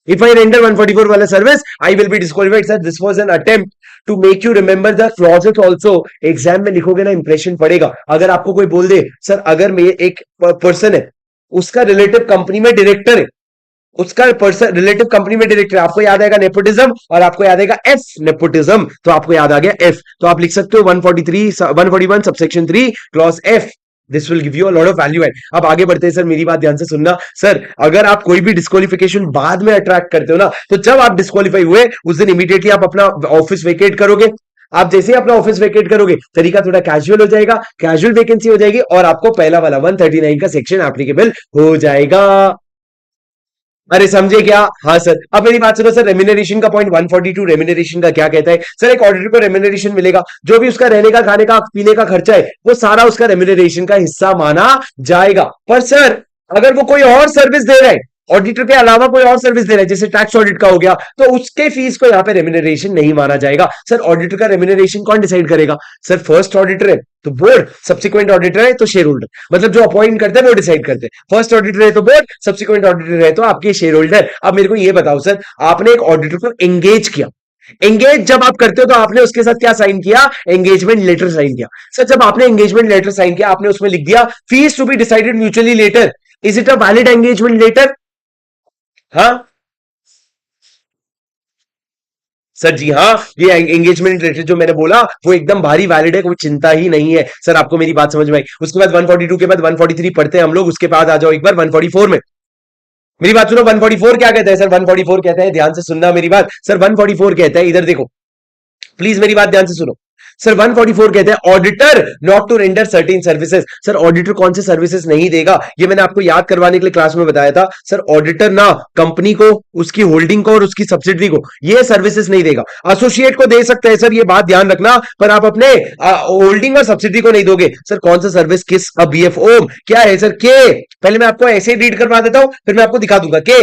If I render 144 वाला service, I will be disqualified. Sir, this was an attempt to make you remember the clauses also. Exam में लिखोगे ना, impression पड़ेगा। अगर आपको कोई बोल दे, सर अगर मैं एक पर्सन है, उसका रिलेटिव कंपनी में डायरेक्टर है, उसका पर्सन रिलेटिव कंपनी में डायरेक्टर है, आपको याद आएगा नेपोटिज्म और आपको याद आएगा एफ नेपोटिज्म, तो आपको याद आ गया एफ। तो आप लिख सकते हो 143 141 subsection 3 clause F. This will give you a lot of value add. अब आगे बढ़ते हैं सर, मेरी बात ध्यान से सुनना। सर अगर आप कोई भी डिस्क्वालिफिकेशन बाद में अट्रैक्ट करते हो ना, तो जब आप डिस्क्वालीफाई हुए उस दिन इमीडिएटली आप अपना ऑफिस वेकेट करोगे। आप जैसे ही अपना ऑफिस वेकेट करोगे, तरीका थोड़ा कैजुअल हो जाएगा, कैजुअल वैकेंसी हो जाएगी और आपको पहला वाला 139 का सेक्शन एप्लीकेबल हो जाएगा। अरे समझे क्या? हाँ सर, अब मेरी बात सुनो सर, रेम्यूनरेशन का पॉइंट 142 रेम्यूनरेशन का क्या कहता है सर? एक ऑडिटर को रेम्यूनरेशन मिलेगा, जो भी उसका रहने का, खाने का, पीने का खर्चा है, वो सारा उसका रेम्यूनरेशन का हिस्सा माना जाएगा। पर सर, अगर वो कोई और सर्विस दे रहा है, ऑडिटर के अलावा कोई और सर्विस दे रहा है, जैसे टैक्स ऑडिट का हो गया, तो उसके फीस को यहाँ पे रेम्यूनरेशन नहीं माना जाएगा। सर ऑडिटर का रेम्यूनरेशन कौन डिसाइड करेगा? सर फर्स्ट ऑडिटर है तो बोर्ड, सब्सिक्वेंट ऑडिटर है तो शेयर होल्डर, मतलब जो अपॉइंट करते हैं वो डिसाइड करते हैं। फर्स्ट ऑडिटर है तो बोर्ड, सब्सिक्वेंट ऑडिटर है तो आपके शेयर होल्डर। अब मेरे को ये बताओ सर, आपने एक ऑडिटर को एंगेज किया, एंगेज जब आप करते हो तो आपने उसके साथ क्या साइन किया? एंगेजमेंट लेटर साइन किया। सर जब आपने एंगेजमेंट लेटर साइन किया, आपने उसमें लिख दिया fees to be decided mutually letter. Is it a valid engagement letter? हाँ सर, जी हाँ, ये एंगेजमेंट लेटर जो मैंने बोला वो एकदम भारी वैलिड है, कोई चिंता ही नहीं है सर। आपको मेरी बात समझ में आई? उसके बाद 142 के बाद 143 पढ़ते हैं हम लोग, उसके बाद आ जाओ एक बार 144 में। मेरी बात सुनो, 144 क्या कहता है सर? 144 कहता है, ध्यान से सुनना मेरी बात सर, 144 कहता है, इधर देखो प्लीज मेरी बात ध्यान से सुनो। सर 144 कहते हैं auditor not to render certain services. Sir auditor कौन से सर्विसेज नहीं देगा, ये मैंने आपको याद करवाने के लिए क्लास में बताया था। सर ऑडिटर ना कंपनी को, उसकी होल्डिंग को और उसकी सब्सिडरी को ये सर्विसेज नहीं देगा। एसोसिएट को दे सकते हैं सर, ये बात ध्यान रखना, पर आप अपने होल्डिंग और सब्सिडरी को नहीं दोगे। सर कौन सा सर्विस, किस बीएफओ क्या है सर? के, पहले मैं आपको ऐसे ही रीड करवा देता हूं, फिर मैं आपको दिखा दूंगा। के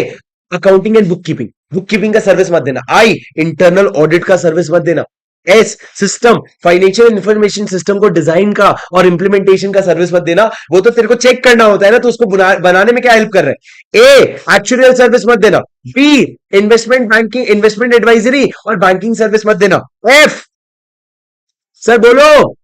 accounting and book keeping, book keeping का सर्विस मत देना। आई इंटरनल ऑडिट का सर्विस मत देना। S system, financial information system को डिजाइन का और इंप्लीमेंटेशन का सर्विस मत देना, वो तो तेरे को चेक करना होता है ना, तो उसको बनाने में क्या हेल्प कर रहे हैं। ए एक्चुअल सर्विस मत देना। B investment banking, investment advisory और बैंकिंग सर्विस मत देना। एफ सर बोलो,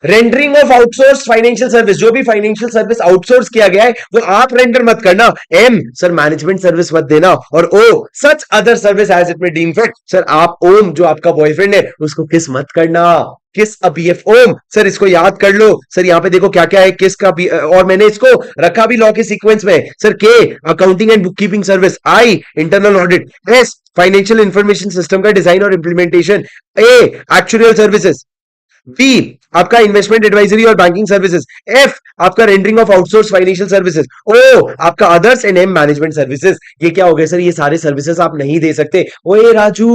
rendering of outsource financial service, जो भी फाइनेंशियल सर्विस आउटसोर्स किया गया है वो आप रेंडर मत करना। एम सर मैनेजमेंट सर्विस मत देना। और or such other service as it may deem fit. Sir आप ओम जो आपका बॉयफ्रेंड है उसको किस मत करना। किस अबीएफ ओम, सर इसको याद कर लो। सर यहाँ पे देखो क्या क्या है किस का भी, और मैंने इसको रखा भी लॉ के सीक्वेंस में। सर के accounting and book keeping service, I internal audit, S financial information system का डिजाइन और implementation, A actual services, B आपका इन्वेस्टमेंट एडवाइजरी और बैंकिंग सर्विसेज, एफ आपका rendering of outsource financial services, O आपका others, and M management services. ये क्या हो गया सर? ये सारे सर्विसेज आप नहीं दे सकते। ओए राजू,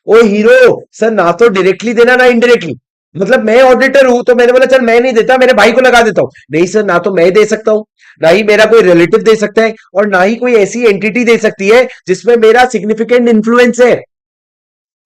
ओ हीरो, सर ना तो डायरेक्टली देना ना इनडायरेक्टली। मतलब मैं ऑडिटर हूं तो मैंने बोला चल मैं नहीं देता, मेरे भाई को लगा देता हूं। नहीं सर, ना तो मैं दे सकता हूं, ना ही मेरा कोई रिलेटिव दे सकता है, और ना ही कोई ऐसी एंटिटी दे सकती है जिसमें मेरा सिग्निफिकेंट इन्फ्लुएंस है।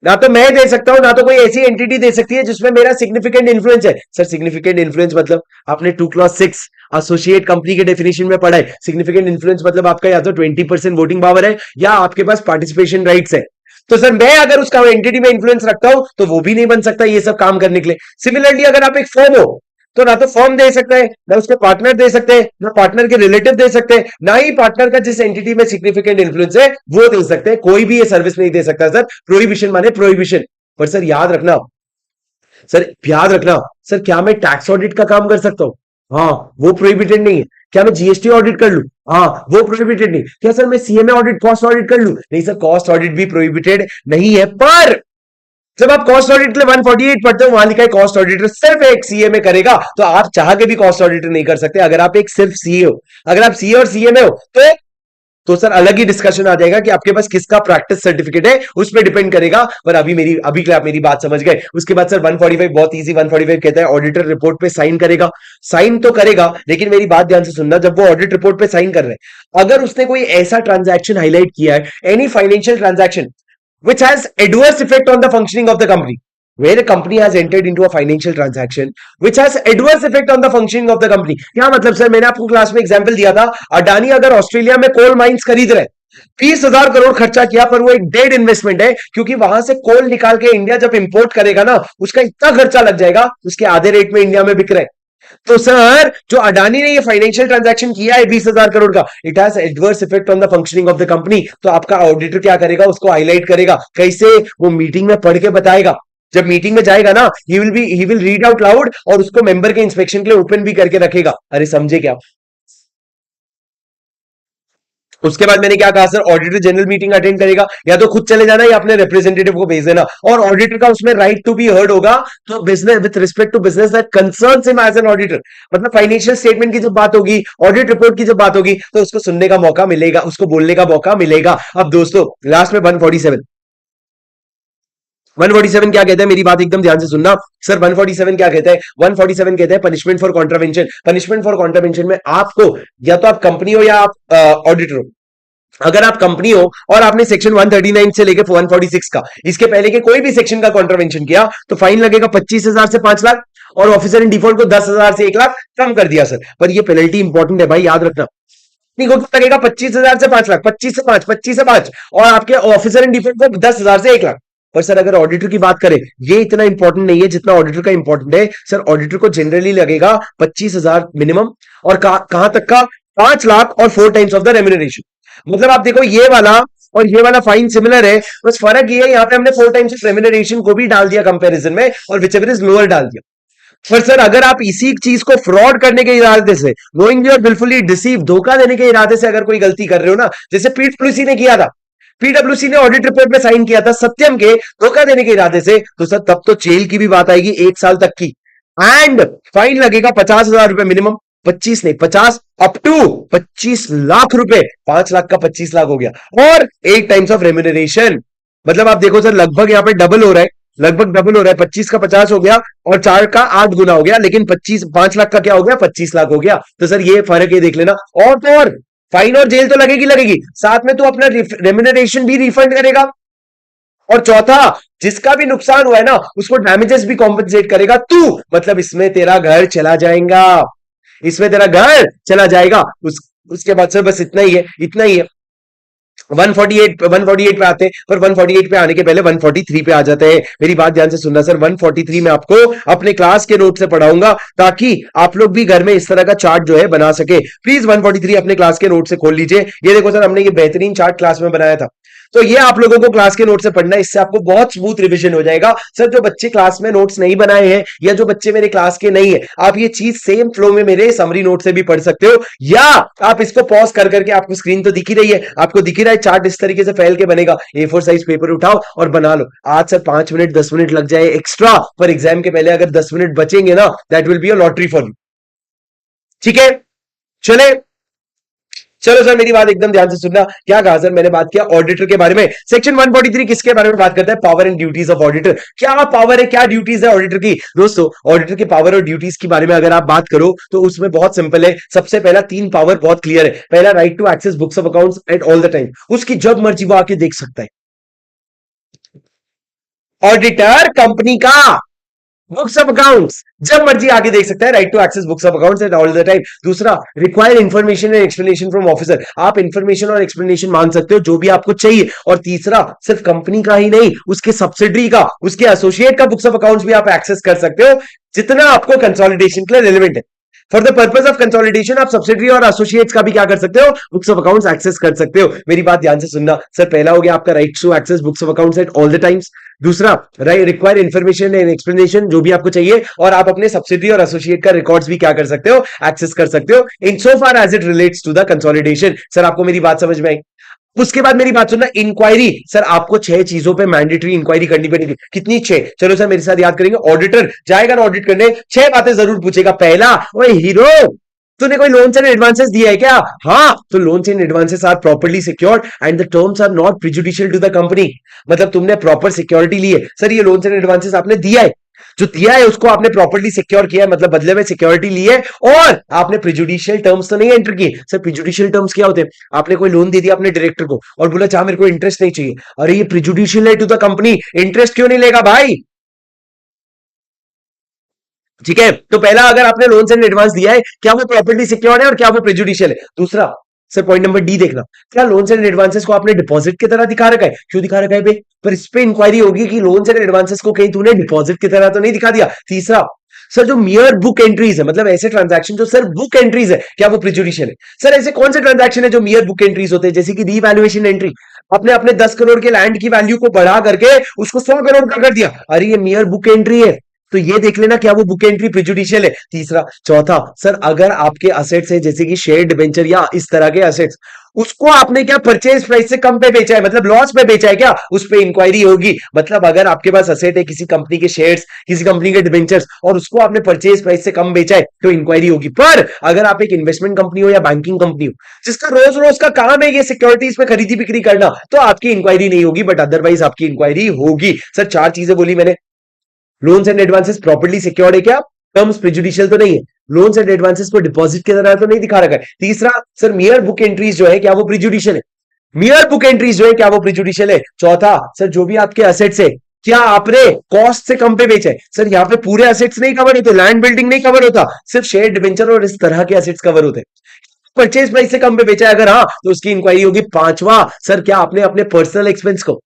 ना तो मैं दे सकता हूं, ना तो कोई ऐसी एंटिटी दे सकती है जिसमें मेरा सिग्निफिकेंट इन्फ्लुएंस है। सर सिग्निफिकेंट इन्फ्लुएंस मतलब आपने 2 क्लॉज 6 एसोसिएट कंपनी के डेफिनेशन में पढ़ा है। सिग्निफिकेंट इन्फ्लुएंस मतलब आपका या तो 20% वोटिंग पावर है या आपके पास पार्टिसिपेशन राइट्स है। तो सर मैं अगर उसका एंटिटी में इन्फ्लुएंस रखता हूं तो वो भी नहीं बन सकता ये सब काम करने के लिए। सिमिलरली अगर आप एक फर्म हो तो ना तो फर्म दे सकता है, ना उसके पार्टनर दे सकते हैं, ना पार्टनर के रिलेटिव दे सकते हैं, ना ही पार्टनर का जिस एंटिटी में सिग्निफिकेंट इन्फ्लुएंस है वो दे सकते हैं। कोई भी ये सर्विस नहीं दे सकता सर। प्रोहिबिशन माने प्रोहिबिशन। पर सर याद रखना, सर याद रखना, सर क्या मैं टैक्स ऑडिट का काम कर सकता हूं? हाँ, वो प्रोहिबिटेड नहीं है। क्या मैं जीएसटी ऑडिट कर लूं? हाँ, वो प्रोहिबिटेड नहीं। क्या सर मैं सीएमए ऑडिट, कॉस्ट ऑडिट कर लूं? नहीं सर, कॉस्ट ऑडिट भी प्रोहिबिटेड नहीं है। पर जब आप कॉस्ट ऑडिट के लिए 148 पढ़ते हो, वहां लिखा है कॉस्ट ऑडिटर सिर्फ एक सीए में करेगा, तो आप चाह के भी कॉस्ट ऑडिटर नहीं कर सकते अगर आप एक सिर्फ सीए हो। अगर आप सीए और सीए में हो तो सर अलग ही डिस्कशन आ जाएगा कि आपके पास किसका प्रैक्टिस सर्टिफिकेट है, उस पर डिपेंड करेगा। पर अभी के लिए आप मेरी बात समझ गए। उसके बाद सर 145 बहुत इजी। 145 कहता है ऑडिटर रिपोर्ट पे साइन करेगा। साइन तो करेगा, लेकिन मेरी बात ध्यान से सुनना, जब वो ऑडिट रिपोर्ट पे साइन कर रहे हैं, अगर उसने कोई ऐसा ट्रांजैक्शन हाईलाइट किया है, any financial transaction which has adverse effect on the functioning of the company, where a company has entered into a financial transaction which has adverse effect on the functioning of the company। क्या मतलब sir? मैंने आपको class में example दिया था, अडानी अगर Australia में coal mines खरीद रहे, 20,000 करोड़ खर्चा किया, पर वो एक डेड इन्वेस्टमेंट है, क्योंकि वहां से कोल निकाल के इंडिया जब इंपोर्ट करेगा ना, उसका इतना खर्चा लग जाएगा, उसके आधे रेट में इंडिया में बिक रहे हैं। तो सर जो अडानी ने ये फाइनेंशियल ट्रांजैक्शन किया है 20,000 करोड़ का, it has adverse effect on the functioning of the company. तो आपका ऑडिटर क्या करेगा? उसको हाईलाइट करेगा। कैसे? वो मीटिंग में पढ़ के बताएगा। जब मीटिंग में जाएगा ना, he will read out loud, और उसको मेंबर के इंस्पेक्शन के लिए ओपन भी करके रखेगा। अरे समझे क्या? उसके बाद मैंने क्या कहा sir, auditor general meeting attend करेगा, या तो खुद चले जाना या अपने रिप्रेजेंटेटिव को भेज देना, और ऑडिटर का उसमें राइट टू बी हर्ड होगा। तो business with respect to business that concerns him as an auditor, मतलब फाइनेंशियल स्टेटमेंट की जब बात होगी, ऑडिट रिपोर्ट की जब बात होगी, तो उसको सुनने का मौका मिलेगा, उसको बोलने का मौका मिलेगा। अब दोस्तों लास्ट में 147, 147 क्या कहते हैं, मेरी बात एकदम ध्यान से सुनना सर। 147 क्या कहते हैं, 147 कहते हैं punishment for contravention. Punishment for contravention में आपको, या तो आप कंपनी हो या आप ऑडिटर हो, अगर आप कंपनी हो और आपने सेक्शन 139 से लेकर 146 का, इसके पहले के कोई भी सेक्शन का कॉन्ट्रावेंशन किया, तो फाइन लगेगा 25,000 से 5 लाख, और ऑफिसर इन डिफॉल्ट को 10,000 से 1 लाख कम कर दिया सर। पर ये पेनल्टी इंपॉर्टेंट है भाई, याद रखना। नहीं को लगेगा 25,000 से 5 लाख, 25 से 5, 25 से 5, और आपके ऑफिसर इन डिफॉल्ट को 10,000 से 1 लाख। पर सर अगर ऑडिटर की बात करें, ये इतना इंपॉर्टेंट नहीं है जितना ऑडिटर का इंपॉर्टेंट है सर। ऑडिटर को जनरली लगेगा 25,000 मिनिमम, और कहां तक का, 5 लाख और 4 टाइम्स ऑफ द रेम्यूनरेशन। मतलब आप देखो ये वाला और ये वाला फाइन सिमिलर है, बस फर्क ये है यहाँ पे हमने 4 टाइम्स ऑफ रेम्यूनरेशन को भी डाल दिया कंपैरिजन में, और विचएवर इज लोअर डाल दिया। पर सर अगर आप इसी चीज को फ्रॉड करने के इरादे से, नोइंगली और बिल्कुलली डिसीव, धोखा देने के इरादे से अगर कोई गलती कर रहे हो ना, जैसे पीडब्ल्यूसी ने किया था, पीडब्ल्यूसी ने ऑडिट रिपोर्ट में साइन किया था सत्यम के धोखा देने के इरादे से, तो सर तब तो जेल की भी बात आएगी 1 साल तक की, एंड फाइन लगेगा 50,000 रुपए मिनिमम, 25 नहीं 50, अप टू 25 लाख रुपए, 5 लाख का 25 लाख हो गया, और 8 टाइम्स ऑफ रेम्यूनरेशन। मतलब आप देखो सर लगभग यहाँ पे डबल हो रहा है, लगभग डबल हो रहा है, 25 का 50 हो गया, और 4 का 8 गुना हो गया, लेकिन 5 लाख का क्या हो गया, 25 लाख हो गया। तो सर ये फर्क है, देख लेना। और तो और फाइन और जेल तो लगेगी लगेगी, साथ में तू अपना रेम्यूनरेशन भी रिफंड करेगा, और चौथा जिसका भी नुकसान हुआ है ना, उसको डैमेजेस भी कॉम्पेंसेट करेगा तू। मतलब इसमें तेरा घर चला जाएगा, इसमें तेरा घर चला जाएगा। उसके बाद सर बस इतना ही है, इतना ही है। 148 पे आते हैं, पर 148 पे आने के पहले 143 पे आ जाते हैं। मेरी बात ध्यान से सुनना सर, 143 में आपको अपने क्लास के नोट से पढ़ाऊंगा, ताकि आप लोग भी घर में इस तरह का चार्ट जो है बना सके। प्लीज 143 अपने क्लास के नोट से खोल लीजिए। ये देखो सर, हमने ये बेहतरीन चार्ट क्लास में बनाया था, तो ये आप लोगों को क्लास के नोट से पढ़ना है, इससे आपको बहुत स्मूथ रिवीजन हो जाएगा। सर जो बच्चे क्लास में नोट्स नहीं बनाए हैं, या जो बच्चे मेरे क्लास के नहीं है, आप ये चीज सेम फ्लो में मेरे समरी नोट से भी पढ़ सकते हो, या आप इसको पॉज कर करके, आपको स्क्रीन तो दिख ही रही है, आपको दिख ही रहा है चार्ट इस तरीके से फैल के बनेगा। A4 साइज पेपर उठाओ और बना लो। आज सर 5 मिनट 10 मिनट लग जाए एक्स्ट्रा, पर एग्जाम के पहले अगर 10 मिनट बचेंगे ना, that will be a lottery for you. ठीक है, चले चलो सर, मेरी बात एकदम ध्यान से सुनना। क्या कहा सर, मैंने बात किया ऑडिटर के बारे में। सेक्शन 143 किसके बारे में बात करता है, power and duties of auditor. क्या पावर है, क्या ड्यूटीज है ऑडिटर की। दोस्तों ऑडिटर की पावर और ड्यूटीज के बारे में अगर आप बात करो, तो उसमें बहुत सिंपल है। सबसे पहला 3 पावर बहुत क्लियर है। पहला, right to access books of accounts at all the time, उसकी जब मर्जी वो आके देख सकता है। ऑडिटर कंपनी का बुक्स ऑफ अकाउंट्स जब मर्जी आगे देख सकता है, right to access books of accounts at all the time. दूसरा, require information and explanation from officer, आप इंफॉर्मेशन और एक्सप्लेनेशन मांग सकते हो जो भी आपको चाहिए। और तीसरा, सिर्फ कंपनी का ही नहीं, उसके सब्सिडरी का, उसके एसोसिएट का बुक्स ऑफ अकाउंट्स भी आप एक्सेस कर सकते हो, जितना आपको कंसोलिडेशन के लिए रेलिवेंट है। For the purpose of consolidation आप सब्सिडरी और एसोसिएट्स का भी क्या कर सकते हो, बुक्स ऑफ अकाउंट्स एक्सेस कर सकते हो। मेरी बात ध्यान से सुनना सर, पहला हो गया आपका right to access books of accounts at all the times. दूसरा, right require information and explanation, जो भी आपको चाहिए, और आप अपने सब्सिडरी और एसोसिएट का रिकॉर्ड्स भी क्या कर सकते हो, एक्सेस कर सकते हो, in so far as it relates to the consolidation. Sir आपको मेरी बात समझ में आई। उसके बाद मेरी बात सुनना, इंक्वायरी। सर आपको 6 चीजों पे मैंडेटरी इंक्वायरी करनी पड़ेगी। कितनी 6? चलो सर मेरे साथ याद करेंगे। ऑडिटर जाएगा ना ऑडिट करने, 6 बातें जरूर पूछेगा। पहला, ओए हीरो, तूने कोई लोन्स एंड एडवांसेस दिया है क्या? हाँ, तो loans and advances are properly secured and the terms are not prejudicial to the company. मतलब तुमने प्रॉपर सिक्योरिटी ली है। सर ये लोन्स एंड एडवांसेस आपने दिया है, जो दिया है उसको आपने प्रॉपर्ली सिक्योर किया है, मतलब बदले में सिक्योरिटी ली है, और आपने प्रिजुडिशियल टर्म्स तो नहीं एंटर किए। सर प्रिजुडिशियल टर्म्स क्या होते हैं? आपने कोई लोन दे दिया अपने डायरेक्टर को और बोला चाह मेरे को इंटरेस्ट नहीं चाहिए। अरे ये प्रिजुडिशियल है टू द कंपनी, इंटरेस्ट क्यों नहीं लेगा भाई? ठीक है, तो पहला, अगर आपने लोन एंड एडवांस दिया है, क्या वो प्रॉपर्टी सिक्योर है और क्या वो प्रेजुडिशियल है। दूसरा, सर पॉइंट नंबर डी देखना, क्या लोन्स एंड एडवांसेस को आपने डिपॉजिट की तरह दिखा रखा है? क्यों दिखा रखा है बे? पर इस पे इंक्वायरी होगी कि लोन्स एंड एडवांसेस को कहीं तूने डिपॉजिट की तरह तो नहीं दिखा दिया। तीसरा, सर जो मियर बुक एंट्रीज है, मतलब ऐसे ट्रांजैक्शन जो सर बुक एंट्रीज है, क्या वो प्रेजुडिशियल है? सर ऐसे कौन से ट्रांजैक्शन है जो मियर बुक एंट्रीज होते हैं, जैसे कि रीवैल्यूएशन एंट्री, आपने अपने 10 करोड़ के लैंड की वैल्यू को बढ़ा करके उसको 100 करोड़ का कर दिया, अरे ये मियर बुक एंट्री है, तो ये देख लेना क्या वो बुक एंट्री प्रेजुडिशियल है। तीसरा, चौथा, सर अगर आपके असेट्स है जैसे कि शेयर डिबेंचर या इस तरह के असेट्स, उसको आपने क्या परचेज प्राइस से कम पे बेचा है, मतलब लॉस पे बेचा है क्या, उस पे इंक्वायरी होगी। मतलब अगर आपके पास असेट है किसी कंपनी के शेयर्स, किसी कंपनी के डिबेंचर्स, और उसको आपने परचेज प्राइस से कम बेचा है तो इंक्वायरी होगी। पर अगर आप एक इन्वेस्टमेंट कंपनी हो या बैंकिंग कंपनी हो जिसका रोज रोज का काम है ये सिक्योरिटीज पे खरीदी बिक्री करना, तो आपकी इंक्वायरी नहीं होगी, बट अदरवाइज आपकी इंक्वायरी होगी। सर चार चीजें बोली मैंने, loans and advances properly secured है क्या, टर्म्स प्रिजुडिशियल तो नहीं है, लोन्स एंड एडवांसेस को डिपॉजिट की तरह तो नहीं दिखा रखा है। तीसरा सर मियर बुक एंट्रीज जो है क्या वो प्रिजुडिशियल है, मियर बुक एंट्रीज जो है क्या वो प्रिजुडिशियल है। चौथा सर जो भी आपके असेट्स है क्या आपने कॉस्ट से कम पे बेचा है, सर यहाँ पे पूरे असेट्स नहीं कवर होते, लैंड बिल्डिंग नहीं कवर होता, सिर्फ शेयर डिवेंचर और इस तरह के असेट्स कवर होते हैं। परचेज प्राइस से कम पे बेचा है अगर हाँ तो उसकी इंक्वायरी होगी। पांचवा सर क्या आपने अपने पर्सनल एक्सपेंस को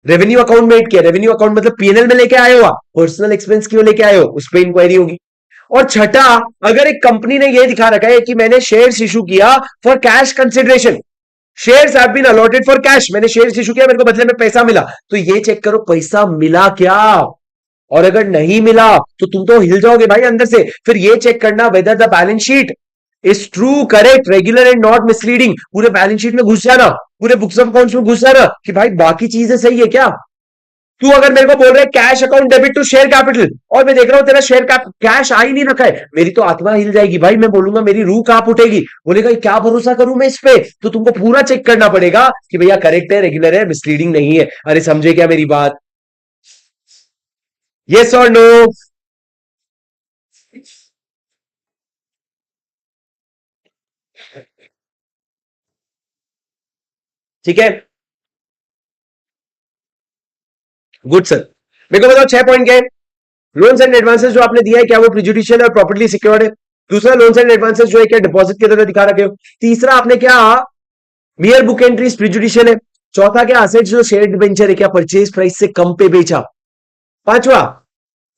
रेवेन्यू अकाउंट में ऐड किया, रेवेन्यू अकाउंट मतलब पीएनएल में लेके आए हो आप, पर्सनल एक्सपेंस क्यों लेके आए हो, उस पर इंक्वायरी होगी। और छठा, अगर एक कंपनी ने यह दिखा रखा है कि मैंने शेयर्स इशू किया for cash consideration, shares have been allotted for cash, मैंने शेयर्स इशू किया मेरे को बदले में पैसा मिला, तो ये चेक करो पैसा मिला क्या। और अगर नहीं मिला तो तुम तो हिल जाओगे भाई अंदर से। फिर ये चेक करना whether the balance sheet is true, correct, regular and not misleading. पूरे बैलेंस शीट में घुस जाना, पूरे बुक्स ऑफ अकाउंट्स में घुस जाना कि भाई बाकी चीजें सही है क्या। तू अगर मेरे को बोल रहा है cash account debit to share capital, और मैं देख रहा हूं तेरा शेयर कैश आ ही नहीं रखा है, मेरी तो आत्मा हिल जाएगी भाई, मैं बोलूंगा मेरी रूह कांप उठेगी, बोलेगा क्या भरोसा करूं मैं इस पे। तो तुमको पूरा चेक करना पड़ेगा कि भैया करेक्ट है, रेगुलर है, मिसलीडिंग नहीं है। अरे समझे क्या मेरी बात, यस और नो। ठीक है, गुड सर। मेरे को बताओ 6 पॉइंट क्या है। लोन्स एंड एडवांसेस जो आपने दिया है क्या वो प्रिजुडिशियल और प्रॉपर्ली सिक्योर्ड है। दूसरा लोन्स एंड एडवांसेस जो है क्या डिपॉजिट की तरह दिखा रखे हो। तीसरा आपने क्या मियर बुक एंट्रीज प्रिजुडिशियल है। चौथा क्या असेट्स जो शेयर डिबेंचर है क्या परचेज प्राइस से कम पे बेचा। पांचवा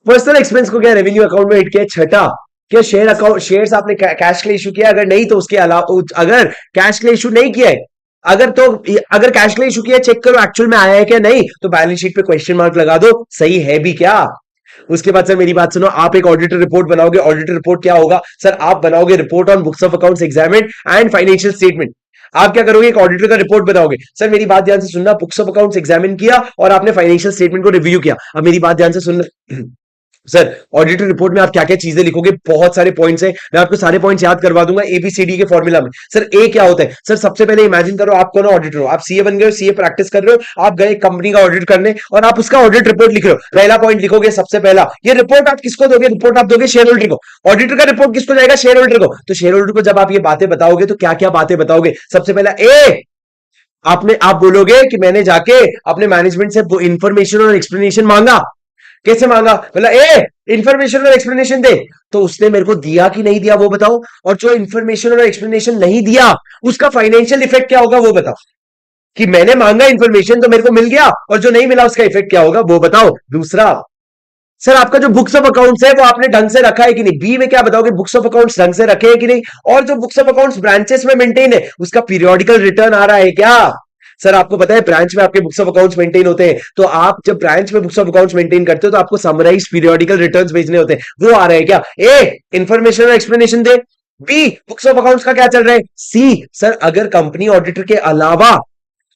पर्सनल एक्सपेंस को क्या रेवेन्यू अकाउंट में हिट किया। छठा क्या शेयर अकाउंट शेयर्स आपने कैश के लिए इशू किया, अगर नहीं तो उसके अलावा, अगर कैश के लिए इशू नहीं किया है, अगर तो अगर कैश के लिए इशू किया चेक करो एक्चुअल में आया है क्या, नहीं तो बैलेंस शीट पे क्वेश्चन मार्क लगा दो सही है भी क्या। उसके बाद सर मेरी बात सुनो, आप एक ऑडिटर रिपोर्ट बनाओगे, ऑडिटर रिपोर्ट क्या होगा सर, आप बनाओगे report on books of accounts examined and financial statement. आप क्या करोगे, एक ऑडिटर का रिपोर्ट बनाओगे। सर मेरी बात ध्यान से सुनना, बुक्स ऑफ अकाउंट्स एग्जामिन किया और आपने फाइनेंशियल स्टेटमेंट को रिव्यू किया। अब मेरी बात ध्यान से सुनना सर, ऑडिटर रिपोर्ट में आप क्या क्या चीजें लिखोगे, बहुत सारे पॉइंट्स हैं, मैं आपको सारे पॉइंट्स याद करवा दूंगा एबीसीडी के फॉर्मूला में। सर ए क्या होता है, सर सबसे पहले इमेजिन करो आप कौन ऑडिटर हो, आप सीए बन गए हो, सीए प्रैक्टिस कर रहे हो, आप गए कंपनी का ऑडिट करने और आप उसका ऑडिट रिपोर्ट लिख रहे हो। पहला पॉइंट लिखोगे सबसे पहला, ये रिपोर्ट आप किसको दोगे, रिपोर्ट आप दोगे शेयर होल्डर को। ऑडिटर का रिपोर्ट किसको जाएगा, शेयर होल्डर को। तो शेयर होल्डर को जब आप ये बातें बताओगे तो क्या क्या बातें बताओगे, सबसे पहला ए आप बोलोगे कि मैंने जाके अपने मैनेजमेंट से इंफॉर्मेशन और एक्सप्लेनेशन मांगा। कैसे मांगा, बोला ए इंफॉर्मेशन और एक्सप्लेनेशन दे, तो उसने मेरे को दिया कि नहीं दिया वो बताओ। और जो इंफॉर्मेशन और एक्सप्लेनेशन नहीं दिया उसका फाइनेंशियल इफेक्ट क्या होगा वो बताओ। कि मैंने मांगा इंफॉर्मेशन तो मेरे को मिल गया और जो नहीं मिला उसका इफेक्ट क्या होगा वो बताओ। दूसरा सर आपका जो बुक्स ऑफ अकाउंट्स है वो आपने ढंग से रखा है कि नहीं। बी में क्या बताओगे, बुक्स ऑफ अकाउंट्स ढंग से रखे हैं कि नहीं, और जो बुक्स ऑफ अकाउंट्स ब्रांचेस में मेंटेन है उसका पीरियोडिकल रिटर्न आ रहा है क्या। सर आपको पता है ब्रांच में आपके बुक्स ऑफ अकाउंट्स मेंटेन होते हैं, तो आप जब ब्रांच में बुक्स ऑफ अकाउंट्स मेंटेन करते हो तो आपको समराइज पीरियोडिकल रिटर्न्स भेजने होते हैं, वो आ रहे हैं क्या। ए इंफॉर्मेशन और एक्सप्लेनेशन दे। बी बुक्स ऑफ अकाउंट्स का क्या चल रहा है। सी सर अगर कंपनी ऑडिटर के अलावा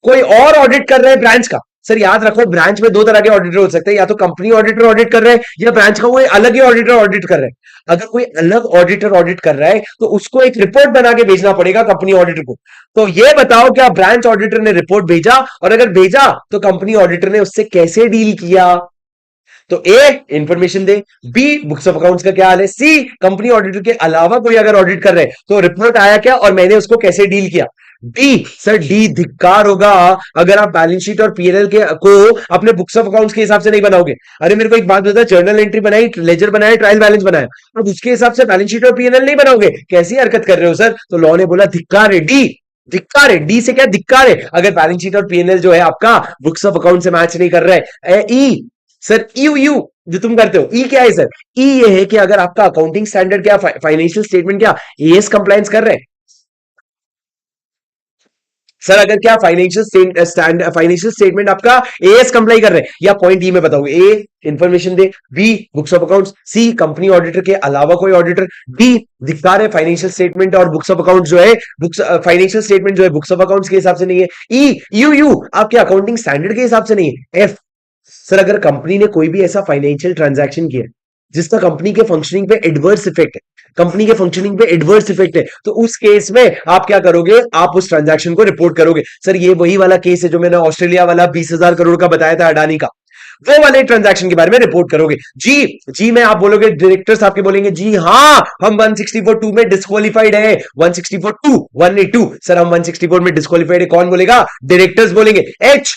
कोई और ऑडिट कर रहे हैं ब्रांच का, सर याद रखो ब्रांच में दो तरह के ऑडिटर हो सकते हैं, या तो कंपनी ऑडिटर ऑडिट कर रहे हैं या ब्रांच का कोई अलग ही ऑडिटर ऑडिट कर रहे हैं। अगर कोई अलग ऑडिटर ऑडिट कर रहा है तो उसको एक रिपोर्ट बना के भेजना पड़ेगा कंपनी ऑडिटर को। तो ये बताओ क्या ब्रांच ऑडिटर ने रिपोर्ट भेजा, और अगर भेजा तो कंपनी ऑडिटर ने उससे कैसे डील किया। तो ए इंफॉर्मेशन दे, बी बुक्स ऑफ अकाउंट्स का क्या हाल है, सी कंपनी ऑडिटर के अलावा कोई अगर ऑडिट कर रहे हैं तो रिपोर्ट आया क्या और मैंने उसको कैसे डील किया। डी सर डी धिक्कार होगा अगर आप बैलेंस शीट और पीएनएल के को अपने बुक्स ऑफ अकाउंट्स के हिसाब से नहीं बनाओगे। अरे मेरे को एक बात बता, जर्नल एंट्री बनाई, लेजर बनाया, ट्रायल बैलेंस बनाया, अब उसके हिसाब से बैलेंस शीट और पीएनएल नहीं बनाओगे, कैसी हरकत कर रहे हो सर। तो लॉ ने बोला धिक्कार है, डी धिक्कार है, डी से क्या धिक्कार है अगर बैलेंस शीट और पीएनएल जो है आपका बुक्स ऑफ अकाउंट से मैच नहीं कर रहा है। ई सर यू यू जो तुम करते हो, ई क्या है सर, ई ये है कि अगर आपका अकाउंटिंग स्टैंडर्ड क्या, फाइनेंशियल स्टेटमेंट क्या एएस कंप्लायंस कर रहे हैं। सर अगर क्या फाइनेंशियल स्टेटमेंट आपका एएस कंप्लाई कर रहे हैं, या पॉइंट ई में बताओगे, ए इंफॉर्मेशन दे, B books of accounts, C company auditor के अलावा कोई ऑडिटर, डी दिखा रहे फाइनेंशियल स्टेटमेंट और बुक्स ऑफ अकाउंट जो है, बुक्स फाइनेंशियल स्टेटमेंट जो है बुक्स ऑफ अकाउंट्स के हिसाब से नहीं है, ई यू आपके अकाउंटिंग स्टैंडर्ड के हिसाब से नहीं है, एफ सर अगर कंपनी ने कोई भी ऐसा फाइनेंशियल ट्रांजैक्शन किया जिसका कंपनी के फंक्शनिंग पे एडवर्स इफेक्ट है, कंपनी के फंक्शनिंग पे एडवर्स इफेक्ट है, तो उस केस में आप क्या करोगे, आप उस ट्रांजैक्शन को रिपोर्ट करोगे। सर ये वही वाला केस है जो मैंने ऑस्ट्रेलिया वाला 20,000 करोड़ का बताया था अडानी का, वो वाले ट्रांजैक्शन के बारे में रिपोर्ट करोगे। जी जी में आप बोलोगे, डायरेक्टर्स आपके बोलेंगे जी हाँ हम 164(2) में डिस्क्वालिफाइड है, 164(2) 182 सर हम 164 में डिस्क्वालिफाइड है, कौन बोलेगा, डायरेक्टर्स बोलेंगे। एच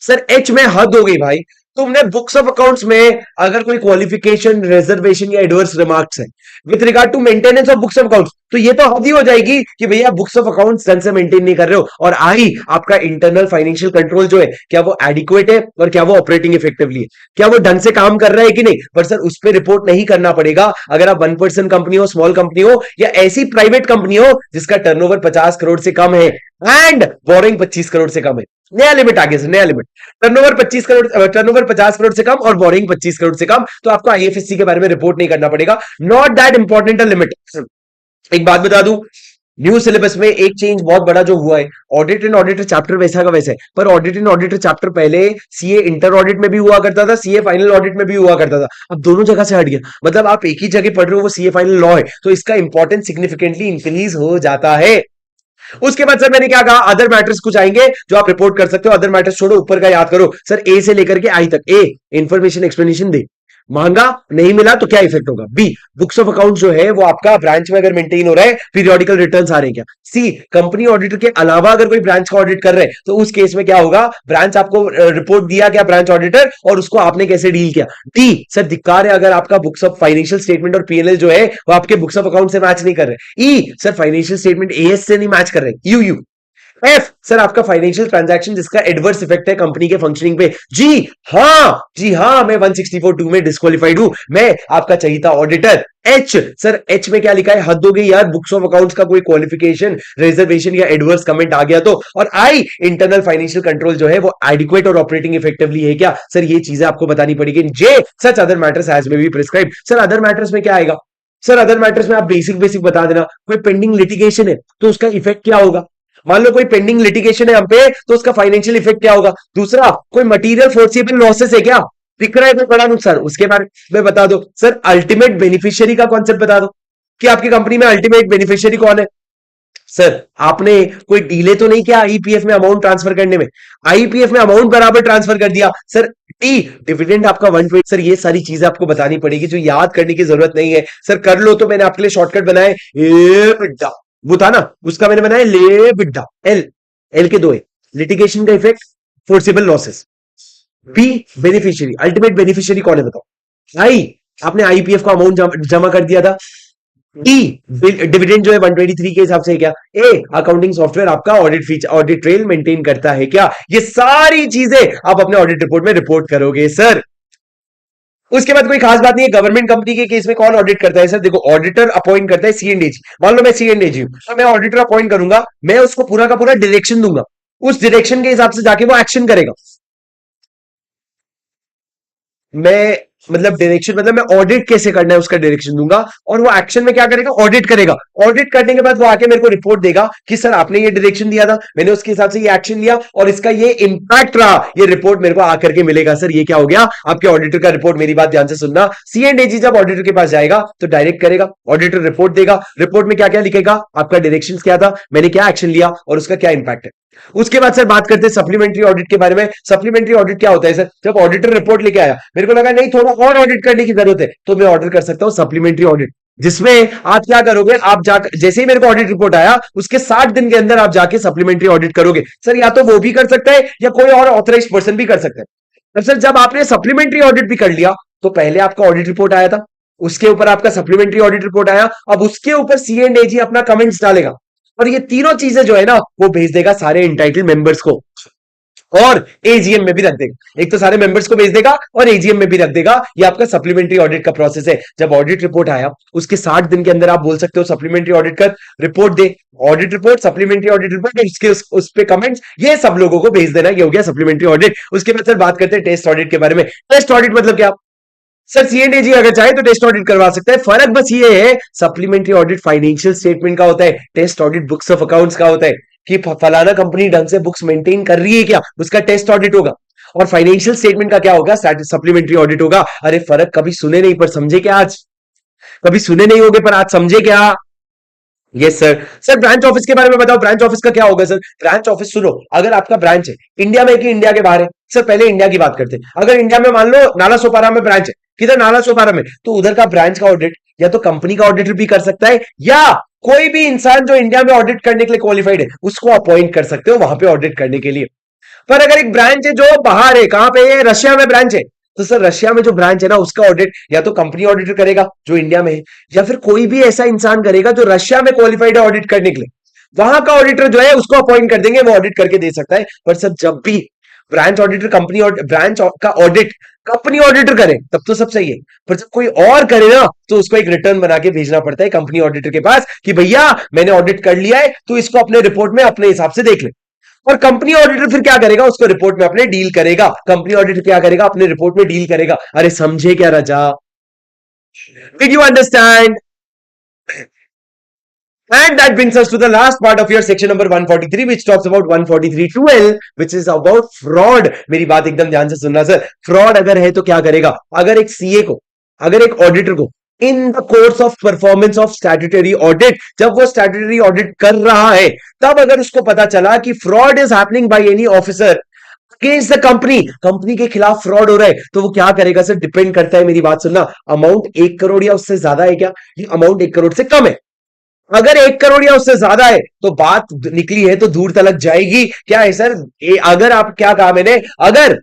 सर एच में हद हो गई भाई, तुमने बुक्स ऑफ अकाउंट्स में अगर कोई क्वालिफिकेशन रिजर्वेशन या एडवर्स रिमार्क्स है with regard to maintenance of books of accounts, तो ये तो हद ही हो जाएगी कि भैया बुक्स ऑफ अकाउंट्स ढंग से मेंटेन नहीं कर रहे हो। और आई आपका इंटरनल फाइनेंशियल कंट्रोल जो है, क्या वो एडिक्वेट है और क्या वो ऑपरेटिंग इफेक्टिवली है, क्या वो ढंग से काम कर रहा है कि नहीं। पर सर उस पर रिपोर्ट नहीं करना पड़ेगा अगर आप 1% कंपनी हो, स्मॉल कंपनी हो, या ऐसी प्राइवेट कंपनी हो जिसका टर्नओवर 50 करोड़ से कम है एंड बोरिंग 25 करोड़ से कम है। नया लिमिट आ गया सर, नया limit, turnover 25 crore, turnover 50 crore से कम और बोरिंग 25 करोड़ से कम, तो आपको आईएफएससी के बारे में रिपोर्ट नहीं करना पड़ेगा। Not that important limit. एक बात बता दूं, न्यू सिलेबस में एक चेंज बहुत बड़ा जो हुआ है, ऑडिट एंड ऑडिटर चैप्टर वैसा का वैसा है, पर ऑडिट एंड ऑडिटर चैप्टर पहले सीए इंटर ऑडिट में भी हुआ करता था, सीए फाइनल ऑडिट में भी हुआ करता था, अब दोनों जगह से हट गया। मतलब आप एक ही जगह पढ़ रहे हो, वो सीए फाइनल लॉ है, तो इसका इंपॉर्टेंस सिग्निफिकेंटली इंक्रीज हो जाता है। उसके बाद सर मैंने क्या कहा, अदर मैटर्स कुछ आएंगे जो आप रिपोर्ट कर सकते हो। अदर मैटर्स छोड़ो, ऊपर का याद करो सर, ए से लेकर के आई तक। ए इंफॉर्मेशन एक्सप्लेनेशन दे, महंगा नहीं मिला तो क्या इफेक्ट होगा। बी बुक्स ऑफ अकाउंट जो है वो आपका ब्रांच में अगर मेंटेन हो रहा है, पीरियोडिकल रिटर्न्स आ रहे हैं क्या। सी कंपनी ऑडिटर के अलावा अगर कोई ब्रांच का ऑडिट कर रहे हैं तो उस केस में क्या होगा, ब्रांच आपको रिपोर्ट दिया क्या ब्रांच ऑडिटर, और उसको आपने कैसे डील किया। डी सर धिक्कार है अगर आपका बुक्स ऑफ फाइनेंशियल स्टेटमेंट और पीएनएल जो है वो आपके बुक्स ऑफ अकाउंट से मैच नहीं कर रहे। ई सर फाइनेंशियल स्टेटमेंट एएस से नहीं मैच कर रहे। यू एफ सर आपका फाइनेंशियल ट्रांजैक्शन जिसका एडवर्स इफेक्ट है कंपनी के फंक्शनिंग पे। जी हाँ मैं 164(2) में डिस्क्वालिफाइड हूं, मैं आपका चहीता ऑडिटर। एच सर एच में क्या लिखा है, हद हो गई यार, बुक्स ऑफ अकाउंट्स का कोई क्वालिफिकेशन रिजर्वेशन या एडवर्स कमेंट आ गया तो। और आई इंटरनल फाइनेंशियल कंट्रोल जो है वो एडिक्वेट और ऑपरेटिंग इफेक्टिवली है क्या। सर ये चीजें आपको बतानी पड़ेगी। जे सच अदर मैटर्स एज में be prescribe. Sir other matters में क्या आएगा, सर अदर मैटर्स में आप बेसिक बेसिक बता देना। कोई पेंडिंग लिटिगेशन है तो उसका इफेक्ट क्या होगा, मान लो कोई पेंडिंग लिटिगेशन है हम पे तो उसका फाइनेंशियल इफेक्ट क्या होगा। दूसरा कोई मटेरियल फोर्सिबल लॉसेस है क्या, दिख रहा है कोई बड़ा नुकसान, उसके बारे में बता दो। सर अल्टीमेट बेनिफिशियरी का कॉन्सेप्ट बता दो कि आपकी कंपनी में अल्टीमेट बेनिफिशियरी कौन है। सर आपने कोई डीले तो नहीं किया आईपीएफ में अमाउंट ट्रांसफर करने में, आईपीएफ में अमाउंट बराबर ट्रांसफर कर दिया। सर टी डिविडेंड आपका 120। सर ये सारी चीजें आपको बतानी पड़ेगी जो याद करने की जरूरत नहीं है। सर कर लो तो मैंने आपके लिए शॉर्टकट बनाए, वो था ना उसका मैंने बनाया ले बिड्डा, एल एल के दो है, लिटिगेशन का effect, forcible losses. B beneficiary, ultimate beneficiary कौन है बताओ। आई आपने आईपीएफ का अमाउंट जमा कर दिया था। डी डिविडेंड जो है 123 के हिसाब से है क्या। ए अकाउंटिंग सॉफ्टवेयर आपका audit feature audit trail maintain करता है क्या। ये सारी चीजें आप अपने ऑडिट रिपोर्ट में रिपोर्ट करोगे सर। उसके बाद कोई खास बात नहीं है। गवर्नमेंट कंपनी के केस में कौन ऑडिट करता है सर, देखो ऑडिटर अपॉइंट करता है सीएनडीजी। मान लो मैं सीएनडीजी हूं तो मैं ऑडिटर अपॉइंट करूंगा, मैं उसको पूरा का पूरा डायरेक्शन दूंगा, उस डायरेक्शन के हिसाब से जाके वो एक्शन करेगा। मैं मतलब डायरेक्शन मतलब मैं ऑडिट कैसे करना है उसका डायरेक्शन दूंगा, और वो एक्शन में क्या करेगा, ऑडिट करेगा। ऑडिट करने के बाद वो आके मेरे को रिपोर्ट देगा कि सर आपने ये डायरेक्शन दिया था, मैंने उसके हिसाब से ये एक्शन लिया और इसका ये इंपैक्ट रहा। ये रिपोर्ट मेरे को आकर के मिलेगा। सर ये क्या हो गया, आपके ऑडिटर का रिपोर्ट। मेरी बात ध्यान से सुनना, सीएनडीजी जब ऑडिटर के पास जाएगा तो डायरेक्ट करेगा, ऑडिटर रिपोर्ट देगा, रिपोर्ट में क्या क्या लिखेगा, आपका डायरेक्शन क्या था, मैंने क्या एक्शन लिया और उसका क्या इंपैक्ट है। उसके बाद सर बात करते हैं सप्लीमेंट्री ऑडिट के बारे में। सप्लीमेंट्री ऑडिट क्या होता है सर, जब ऑडिटर रिपोर्ट लेके आया, मेरे को लगा नहीं थोड़ा और ऑडिट करने की जरूरत है, तो मैं ऑर्डर कर सकता हूं सप्लीमेंट्री ऑडिट, जिसमें आप क्या करोगे, आप जाकर जैसे ही मेरे को ऑडिट रिपोर्ट आया उसके 60 दिन के अंदर आप जाके सप्लीमेंट्री ऑडिट करोगे। सर या तो वो भी कर सकता है या कोई और ऑथराइज्ड पर्सन भी कर सकता है। तो सर जब आपने सप्लीमेंट्री ऑडिट भी कर लिया तो पहले आपका ऑडिट रिपोर्ट आया था, उसके ऊपर आपका सप्लीमेंट्री ऑडिट रिपोर्ट आया, अब उसके ऊपर सीएनडीजी अपना कमेंट्स डालेगा और ये तीनों चीजें जो है ना वो भेज देगा सारे इंटाइटल मेंबर्स को। और एजीएम में भी रख देगा। एक तो सारे मेंबर्स को भेज देगा और एजीएम में भी रख देगा। ये आपका सप्लीमेंट्री ऑडिट का प्रोसेस है। जब ऑडिट रिपोर्ट आया उसके 60 दिन के अंदर आप बोल सकते हो सप्लीमेंट्री ऑडिट कर रिपोर्ट दे। Audit report, supplementary audit report, उसके उस पे कमेंट्स, ये सब लोगों को भेज देना। ये हो गया सप्लीमेंट्री ऑडिट। उसके बाद सर बात करते हैं टेस्ट ऑडिट के बारे में। टेस्ट ऑडिट मतलब क्या? सर सीएनएजी अगर चाहे तो टेस्ट ऑडिट करवा सकता है। फर्क बस ये है, सप्लीमेंट्री ऑडिट फाइनेंशियल स्टेटमेंट का होता है, test audit books of accounts का होता है कि फलाना कंपनी ढंग से बुक्स मेंटेन कर रही है क्या, उसका टेस्ट ऑडिट होगा। और फाइनेंशियल स्टेटमेंट का क्या होगा? सप्लीमेंट्री ऑडिट होगा। अरे फर्क कभी सुने नहीं पर समझे क्या आज? कभी सुने नहीं होगे पर आज समझे क्या? Yes sir. Sir branch office के बारे में बताओ, ब्रांच ऑफिस का क्या होगा सर? ब्रांच ऑफिस सुनो, अगर आपका ब्रांच है इंडिया में कि इंडिया के बाहर है? सर पहले इंडिया की बात करते हैं। अगर इंडिया में मान लो नाला सोपारा में ब्रांच है, किधर? नाला सोपारा में, तो उधर का ब्रांच का ऑडिट या तो कंपनी का ऑडिटर भी कर सकता है, या कोई भी इंसान जो इंडिया में ऑडिट करने के लिए क्वालिफाइड है उसको अपॉइंट कर सकते हो वहां पे ऑडिट करने के लिए। पर अगर एक ब्रांच है जो बाहर है, कहां पे है? रशिया में ब्रांच है, तो सर रशिया में जो ब्रांच है ना उसका ऑडिट या तो कंपनी ऑडिटर करेगा जो इंडिया में है, या फिर कोई भी ऐसा इंसान करेगा जो रशिया में क्वालिफाइड है ऑडिट करने के लिए। वहां का ऑडिटर जो है उसको अपॉइंट कर देंगे, वो ऑडिट करके दे सकता है। पर सर जब भी ब्रांच ऑडिटर कंपनी ब्रांच का ऑडिट कंपनी ऑडिटर करे तब तो सब सही है, पर जब कोई और करे ना तो उसको एक रिटर्न बना के भेजना पड़ता है कंपनी ऑडिटर के पास कि भैया मैंने ऑडिट कर लिया है, तो इसको अपने रिपोर्ट में अपने हिसाब से देख ले। और कंपनी ऑडिटर फिर क्या करेगा? उसको रिपोर्ट में अपने डील करेगा। कंपनी ऑडिटर क्या करेगा? अपने रिपोर्ट में डील करेगा। अरे समझे क्या राजा? Did you understand? And that brings us to the last part of your section number 143, which talks about 143.12, which is about fraud. मेरी बात एकदम ध्यान से सुनना सर। फ्रॉड अगर है तो क्या करेगा? अगर एक सीए को, अगर एक ऑडिटर को in the course of performance of statutory audit, जब वो स्टैट्यूटरी ऑडिट कर रहा है, तब अगर उसको पता चला कि fraud is happening by any officer against the company, company के खिलाफ फ्रॉड हो रहा है, तो वो क्या करेगा सर? डिपेंड करता है, मेरी बात सुनना। अमाउंट 1 करोड़ या उससे ज्यादा है क्या? ये अमाउंट 1 करोड़ से कम है। अगर 1 करोड़ या उससे ज्यादा है तो बात निकली है तो दूर तलक जाएगी। क्या है सर? अगर आप, क्या कहा मैंने? अगर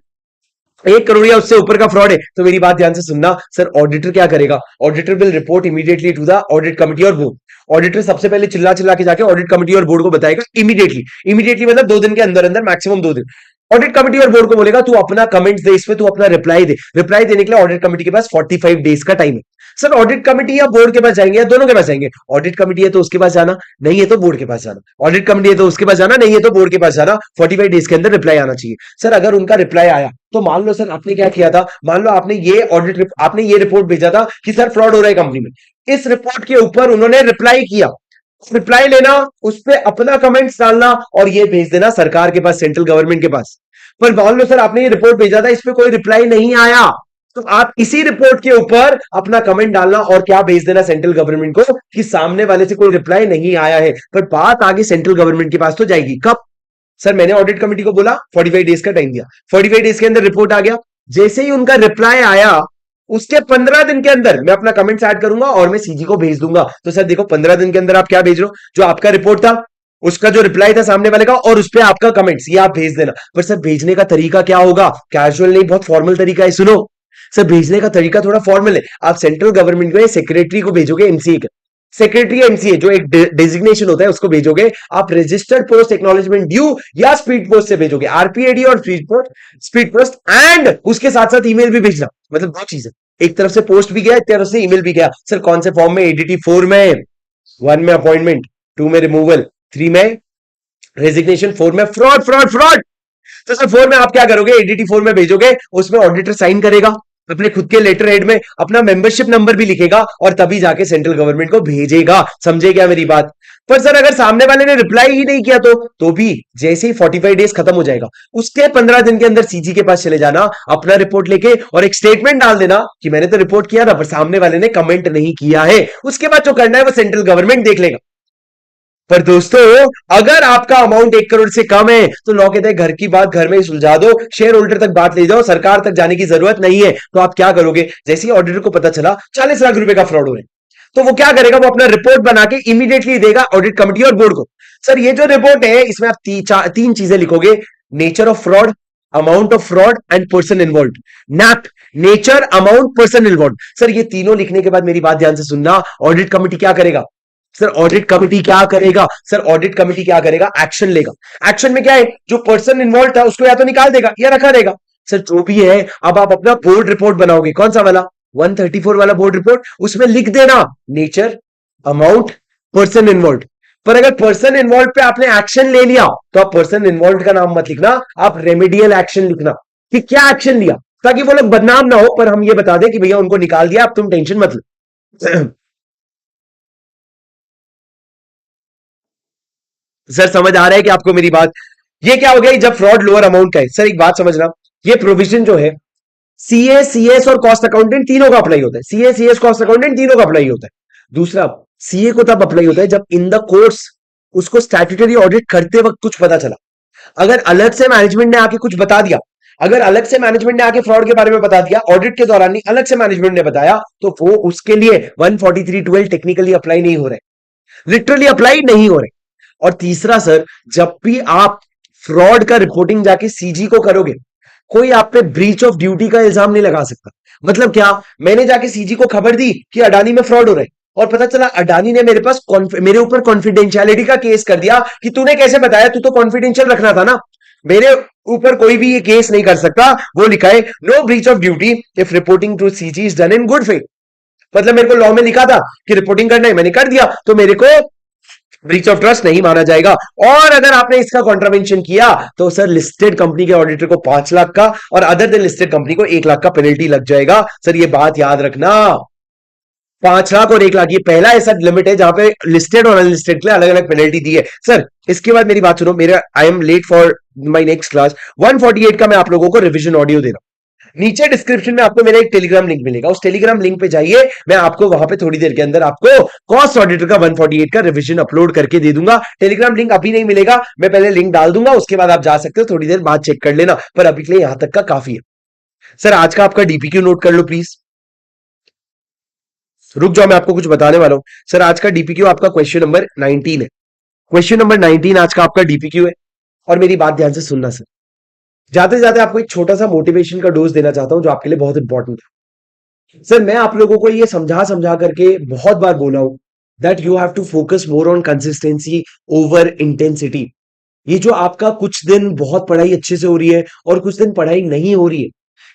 1 करोड़ या उससे ऊपर का फ्रॉड है तो मेरी बात ध्यान से सुनना सर। ऑडिटर क्या करेगा? Auditor will report immediately to the audit committee और बोर्ड। ऑडिटर सबसे पहले चिल्ला चिल्ला के जाके ऑडिट कमिटी और बोर्ड को बताएगा इमीडिएटली। इमीडिएटली मतलब 2 दिन के अंदर अंदर, मैक्सिमम 2 दिन। ऑडिट कमिटी और बोर्ड को बोलेगा तू अपना कमेंट्स दे, इस पे तू अपना रिप्लाई दे। रिप्लाई देने के लिए ऑडिट कमिटी के पास 45 डेज का टाइम है। सर ऑडिट कमिटी या बोर्ड के पास जाएंगे या दोनों के पास जाएंगे? ऑडिट कमिटी है तो उसके पास जाना, नहीं है तो बोर्ड के पास जाना। ऑडिट कमिटी है तो उसके पास जाना, नहीं है तो बोर्ड के पास जाना। 45 डेज के अंदर रिप्लाई आना चाहिए। सर अगर उनका रिप्लाई आया तो मान लो सर आपने क्या किया था, मान लो आपने ये रिपोर्ट भेजा था कि सर फ्रॉड हो रहा है कंपनी में। इस रिपोर्ट के ऊपर उन्होंने रिप्लाई किया। रिप्लाई लेना, उस पर अपना कमेंट्स डालना और ये भेज देना सरकार के पास, सेंट्रल गवर्नमेंट के पास। पर मान लो सर आपने ये रिपोर्ट भेजा था, इस पे कोई रिप्लाई नहीं आया, तो आप इसी रिपोर्ट के ऊपर अपना कमेंट डालना और क्या भेज देना सेंट्रल गवर्नमेंट को कि सामने वाले से कोई रिप्लाई नहीं आया है। पर बात आगे सेंट्रल गवर्नमेंट के पास तो जाएगी कब? सर मैंने ऑडिट कमेटी को बोला 45 डेज का टाइम दिया, 45 डेज के अंदर रिपोर्ट आ गया। जैसे ही उनका रिप्लाई आया उसके 15 दिन के अंदर मैं अपना कमेंट्स ऐड करूंगा और मैं सीजी को भेज दूंगा। तो सर देखो 15 दिन के अंदर आप क्या भेज रहे हो? जो आपका रिपोर्ट था, उसका जो रिप्लाई था सामने वाले का, और उस पर आपका कमेंट्स, ये आप भेज देना। पर सर भेजने का तरीका क्या होगा? कैजुअल नहीं, बहुत फॉर्मल तरीका है। सुनो सर, भेजने का तरीका थोड़ा फॉर्मल है। आप सेंट्रल गवर्नमेंट को सेक्रेटरी को भेजोगे, एमसीए का सेक्रेटरी या एमसीए जो एक डेजिग्नेशन होता है उसको भेजोगे। आप रजिस्टर्ड पोस्ट एक्नॉलेजमेंट ड्यू या स्पीड पोस्ट से भेजोगे, आरपीएडी और स्पीड पोस्ट एंड उसके साथ साथ ईमेल भी भेजना। मतलब दो चीजें, एक तरफ से पोस्ट भी गया, एक तरफ से ईमेल भी गया। सर कौन से फॉर्म में? एडीटी 4 में, 1 में अपॉइंटमेंट, 2 में रिमूवल, 3 में रेजिग्नेशन, 4 में फ्रॉड फ्रॉड फ्रॉड। तो सर 4 में आप क्या करोगे? एडीटी 4 में भेजोगे, उसमें ऑडिटर साइन करेगा अपने खुद के लेटर हेड में, अपना मेंबरशिप नंबर भी लिखेगा और तभी जाके सेंट्रल गवर्नमेंट को भेजेगा। समझे क्या मेरी बात? पर सर अगर सामने वाले ने रिप्लाई ही नहीं किया तो भी जैसे ही 45 डेज खत्म हो जाएगा उसके 15 दिन के अंदर सीजी के पास चले जाना, अपना रिपोर्ट लेके और एक स्टेटमेंट डाल देना कि मैंने तो रिपोर्ट किया था पर सामने वाले ने कमेंट नहीं किया है। उसके बाद जो करना है वो सेंट्रल गवर्नमेंट देख लेगा। पर दोस्तों अगर आपका अमाउंट 1 करोड़ से कम है तो लॉ कहते हैं घर की बात घर में ही सुलझा दो, शेयर होल्डर तक बात ले जाओ, सरकार तक जाने की जरूरत नहीं है। तो आप क्या करोगे? जैसे ही ऑडिटर को पता चला 40 लाख रुपए का फ्रॉड हो रहा है तो वो क्या करेगा? वो अपना रिपोर्ट बना के इमीडिएटली देगा ऑडिट कमिटी और बोर्ड को। सर ये जो रिपोर्ट है इसमें आप तीन चीजें लिखोगे, nature of fraud, amount of fraud and person involve. Nap, nature, amount, person involve. Sir ये तीनों लिखने के बाद मेरी बात ध्यान से सुनना, ऑडिट कमिटी क्या करेगा? सर ऑडिट कमिटी क्या करेगा? सर ऑडिट कमिटी क्या करेगा? एक्शन लेगा। एक्शन में क्या है? जो पर्सन इन्वॉल्व था उसको या तो निकाल देगा या रखा रहेगा। सर जो भी है, अब आप अपना बोर्ड रिपोर्ट बनाओगे। कौन सा वाला? 134 वाला बोर्ड रिपोर्ट। उसमें लिख देना नेचर, अमाउंट, पर्सन इन्वॉल्व। पर अगर पर्सन इन्वॉल्व पे आपने एक्शन ले लिया तो आप पर्सन इन्वॉल्व का नाम मत लिखना, आप रेमेडियल एक्शन लिखना कि क्या एक्शन लिया, ताकि वो लोग बदनाम ना हो, पर हम ये बता दें कि भैया उनको निकाल दिया, अब तुम टेंशन मत लो। सर समझ आ रहा है कि आपको मेरी बात? ये क्या हो गया जब फ्रॉड लोअर अमाउंट का है? सर एक बात समझना, ये प्रोविजन जो है सीए, सीएस और कॉस्ट अकाउंटेंट तीनों का अप्लाई होता है। सीए, सीएस, कॉस्ट अकाउंटेंट तीनों का अप्लाई होता है। दूसरा, सीए को तब अप्लाई होता है जब इन द कोर्स उसको स्टैट्यूटरी ऑडिट करते वक्त कुछ पता चला। अगर अलग से मैनेजमेंट ने आके कुछ बता दिया, अगर अलग से मैनेजमेंट ने आके फ्रॉड के बारे में बता दिया, ऑडिट के दौरान नहीं, अलग से मैनेजमेंट ने बताया, तो वो उसके लिए 143(12) टेक्निकली अप्लाई नहीं हो रहे, लिटरली अप्लाई नहीं हो रहे। और तीसरा सर, जब भी आप फ्रॉड का रिपोर्टिंग जाके सीजी को करोगे, कोई आप पे ब्रीच ऑफ ड्यूटी का इल्जाम नहीं लगा सकता। मतलब क्या? मैंने जाके सीजी को खबर दी कि अडानी में फ्रॉड हो रहा है, और पता चला अडानी ने मेरे ऊपर कॉन्फिडेंशियलिटी का केस कर दिया कि तूने कैसे बताया, तू तो कॉन्फिडेंशियल रखना था ना। मेरे ऊपर कोई भी ये केस नहीं कर सकता। वो लिखा है no breach of duty if reporting to CG is done in good faith. मतलब मेरे को लॉ में लिखा था कि रिपोर्टिंग करना है, मैंने कर दिया, तो मेरे को ब्रीच ऑफ ट्रस्ट नहीं माना जाएगा। और अगर आपने इसका कॉन्ट्रावेंशन किया तो सर लिस्टेड कंपनी के ऑडिटर को 5 लाख का और अदर देन लिस्टेड कंपनी को 1 लाख का पेनल्टी लग जाएगा। सर ये बात याद रखना, 5 लाख और 1 लाख, ये पहला ऐसा लिमिट है जहां पे लिस्टेड और अनलिस्टेड के लिए अलग अलग पेनल्टी दी है। सर इसके बाद मेरी बात सुनो, मेरा I am late for my next class. 148 का मैं आप लोगों को रिविजन ऑडियो दे रहा हूं। नीचे डिस्क्रिप्शन में आपको मेरा एक टेलीग्राम लिंक मिलेगा, उस टेलीग्राम लिंक पे जाइए, मैं आपको वहां पे थोड़ी देर के अंदर आपको कॉस्ट ऑडिटर का 148 का रिवीजन अपलोड करके दे दूंगा। टेलीग्राम लिंक अभी नहीं मिलेगा, मैं पहले लिंक डाल दूंगा, उसके बाद आप जा सकते हो, थोड़ी देर बाद चेक कर लेना, पर अभी के लिए यहां तक का काफी है। सर आज का आपका डीपीक्यू नोट कर लो प्लीज। रुक जाओ, मैं आपको कुछ बताने वाला हूं। सर आज का डीपीक्यू आपका क्वेश्चन नंबर 19 है। क्वेश्चन नंबर 19 आज का आपका डीपीक्यू है। और मेरी बात ध्यान से सुनना सर, जाते जाते आपको एक छोटा सा मोटिवेशन का डोज देना चाहता हूं जो आपके लिए बहुत इंपॉर्टेंट है। सर मैं आप लोगों को ये समझा समझा करके बहुत बार बोला हूं that you have to focus more on consistency over intensity. ये जो आपका कुछ दिन बहुत पढ़ाई अच्छे से हो रही है और कुछ दिन पढ़ाई नहीं हो रही है,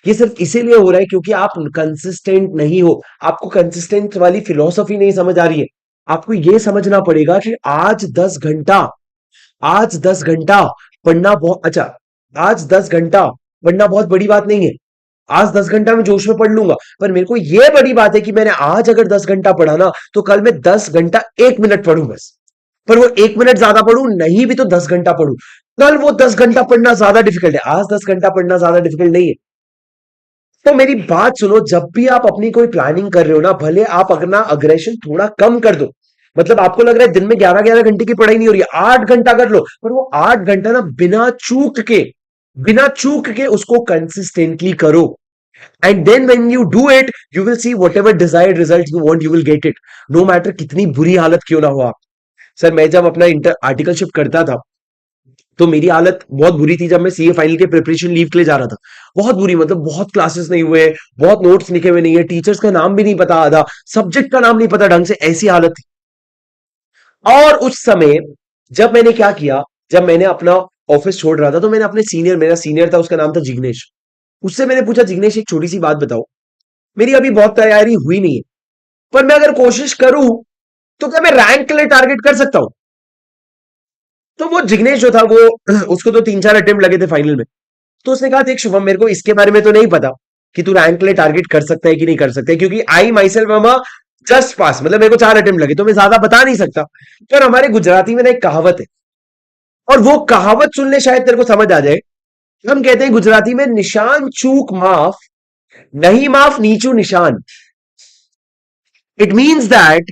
ये सिर्फ इसीलिए हो रहा है क्योंकि आप कंसिस्टेंट नहीं हो। आपको कंसिस्टेंट वाली फिलॉसफी नहीं समझ आ रही है। आपको यह समझना पड़ेगा कि आज 10 घंटा पढ़ना बहुत अच्छा, आज 10 घंटा पढ़ना बहुत बड़ी बात नहीं है। आज 10 घंटा में जोश में पढ़ लूंगा, पर मेरे को यह बड़ी बात है कि मैंने आज अगर 10 घंटा पढ़ा ना, तो कल मैं 10 घंटा 1 मिनट पढ़ू बस। पर वो 1 मिनट ज्यादा पढ़ू नहीं भी तो 10 घंटा पढ़ू, कल वो 10 घंटा पढ़ना ज्यादा डिफिकल्ट है, आज 10 घंटा पढ़ना ज्यादा डिफिकल्ट नहीं है। तो मेरी बात सुनो, जब भी आप अपनी कोई प्लानिंग कर रहे हो ना, भले आप अपना अग्रेशन थोड़ा कम कर दो। मतलब आपको लग रहा है दिन में 11-11 घंटे की पढ़ाई नहीं हो रही है, 8 घंटा कर लो, पर वो 8 घंटा ना बिना चूक के उसको कंसिस्टेंटली करो। And then when you do it, you will see whatever desired result you want, you will get it, no matter कितनी बुरी हालत क्यों ना हो आप। सर मैं जब अपना इंटर आर्टिकलशिप करता था तो मेरी हालत बहुत बुरी थी जब मैं सीए फाइनल के प्रिपरेशन लीव के लिए जा रहा था। बहुत बुरी, मतलब बहुत क्लासेस नहीं हुए, बहुत नोट्स लिखे हुए नहीं है, टीचर्स का नाम भी नहीं पता, आधा सब्जेक्ट का नाम नहीं पता ढंग से, ऐसी हालत थी। और उस समय जब मैंने क्या किया, जब मैंने अपना ऑफिस छोड़ रहा था तो मैंने अपने सीनियर, मेरा सीनियर था उसका नाम था जिग्नेश, उससे मैंने पूछा जिग्नेश एक छोटी सी बात बताओ, मेरी अभी बहुत तैयारी हुई नहीं है, पर मैं अगर कोशिश करूं तो क्या मैं रैंक के लिए टारगेट कर सकता हूं? तो वो जिग्नेश जो था वो उसको तो 3-4 अटेम्प्ट लगे थे फाइनल में। तो उसने कहा देख शुभम, मेरे को इसके बारे में तो नहीं पता कि तू रैंक के लिए टारगेट कर सकता है कि नहीं कर सकता है, क्योंकि आई माई सेल्फ जस्ट पास, मतलब मेरे को 4 अटेम्प्ट लगे, तो मैं ज्यादा बता नहीं सकता। पर हमारे गुजराती में ना एक कहावत है, और वो कहावत सुनने शायद तेरे को समझ आ जाए। हम कहते हैं गुजराती में, निशान चूक माफ, नहीं माफ नीचू निशान। It means that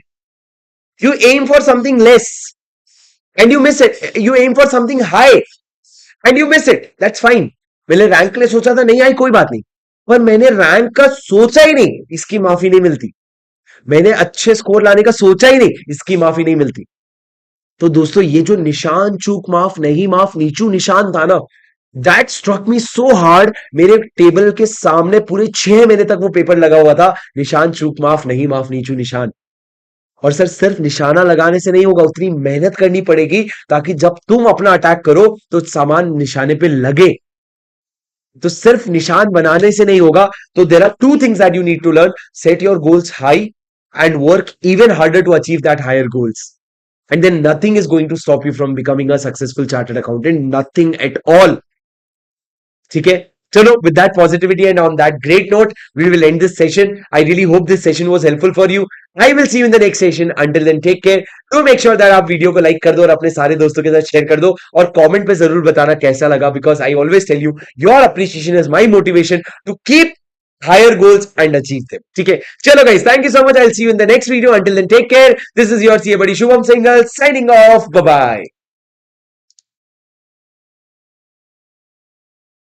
you aim for something less and you miss it, you aim for something high and you miss it, that's fine. मैंने रैंक के लिए सोचा था, नहीं आई कोई बात नहीं, पर मैंने रैंक का सोचा ही नहीं, इसकी माफी नहीं मिलती। मैंने अच्छे स्कोर लाने का सोचा ही नहीं, इसकी माफी नहीं मिलती। तो दोस्तों ये जो निशान चूक माफ नहीं माफ नीचू निशान था ना, that struck me so hard. मेरे टेबल के सामने पूरे 6 महीने तक वो पेपर लगा हुआ था, निशान चूक माफ नहीं माफ नीचू निशान। और सर सिर्फ निशाना लगाने से नहीं होगा, उतनी मेहनत करनी पड़ेगी ताकि जब तुम अपना अटैक करो तो सामान निशाने पे लगे। तो सिर्फ निशान बनाने से नहीं होगा। तो there are two things that you need to learn: set your goals high and work even harder to achieve that higher goals, and then nothing is going to stop you from becoming a successful chartered accountant, nothing at all. ठीक है, चलो, with that positivity and on that great note we will end this session. I really hope this session was helpful for you. I will see you in the next session. Until then, take care. Do make sure that आप video को like कर दो और अपने सारे दोस्तों के साथ शेयर कर दो और कमेंट पे जरूर बताना कैसा लगा, because I always tell you your appreciation is my motivation to keep higher goals and achieve them. ठीक है, चलो guys, thank you so much. I'll see you in the next video. Until then, take care. This is your CA buddy Shubham Singhal signing off. Bye bye.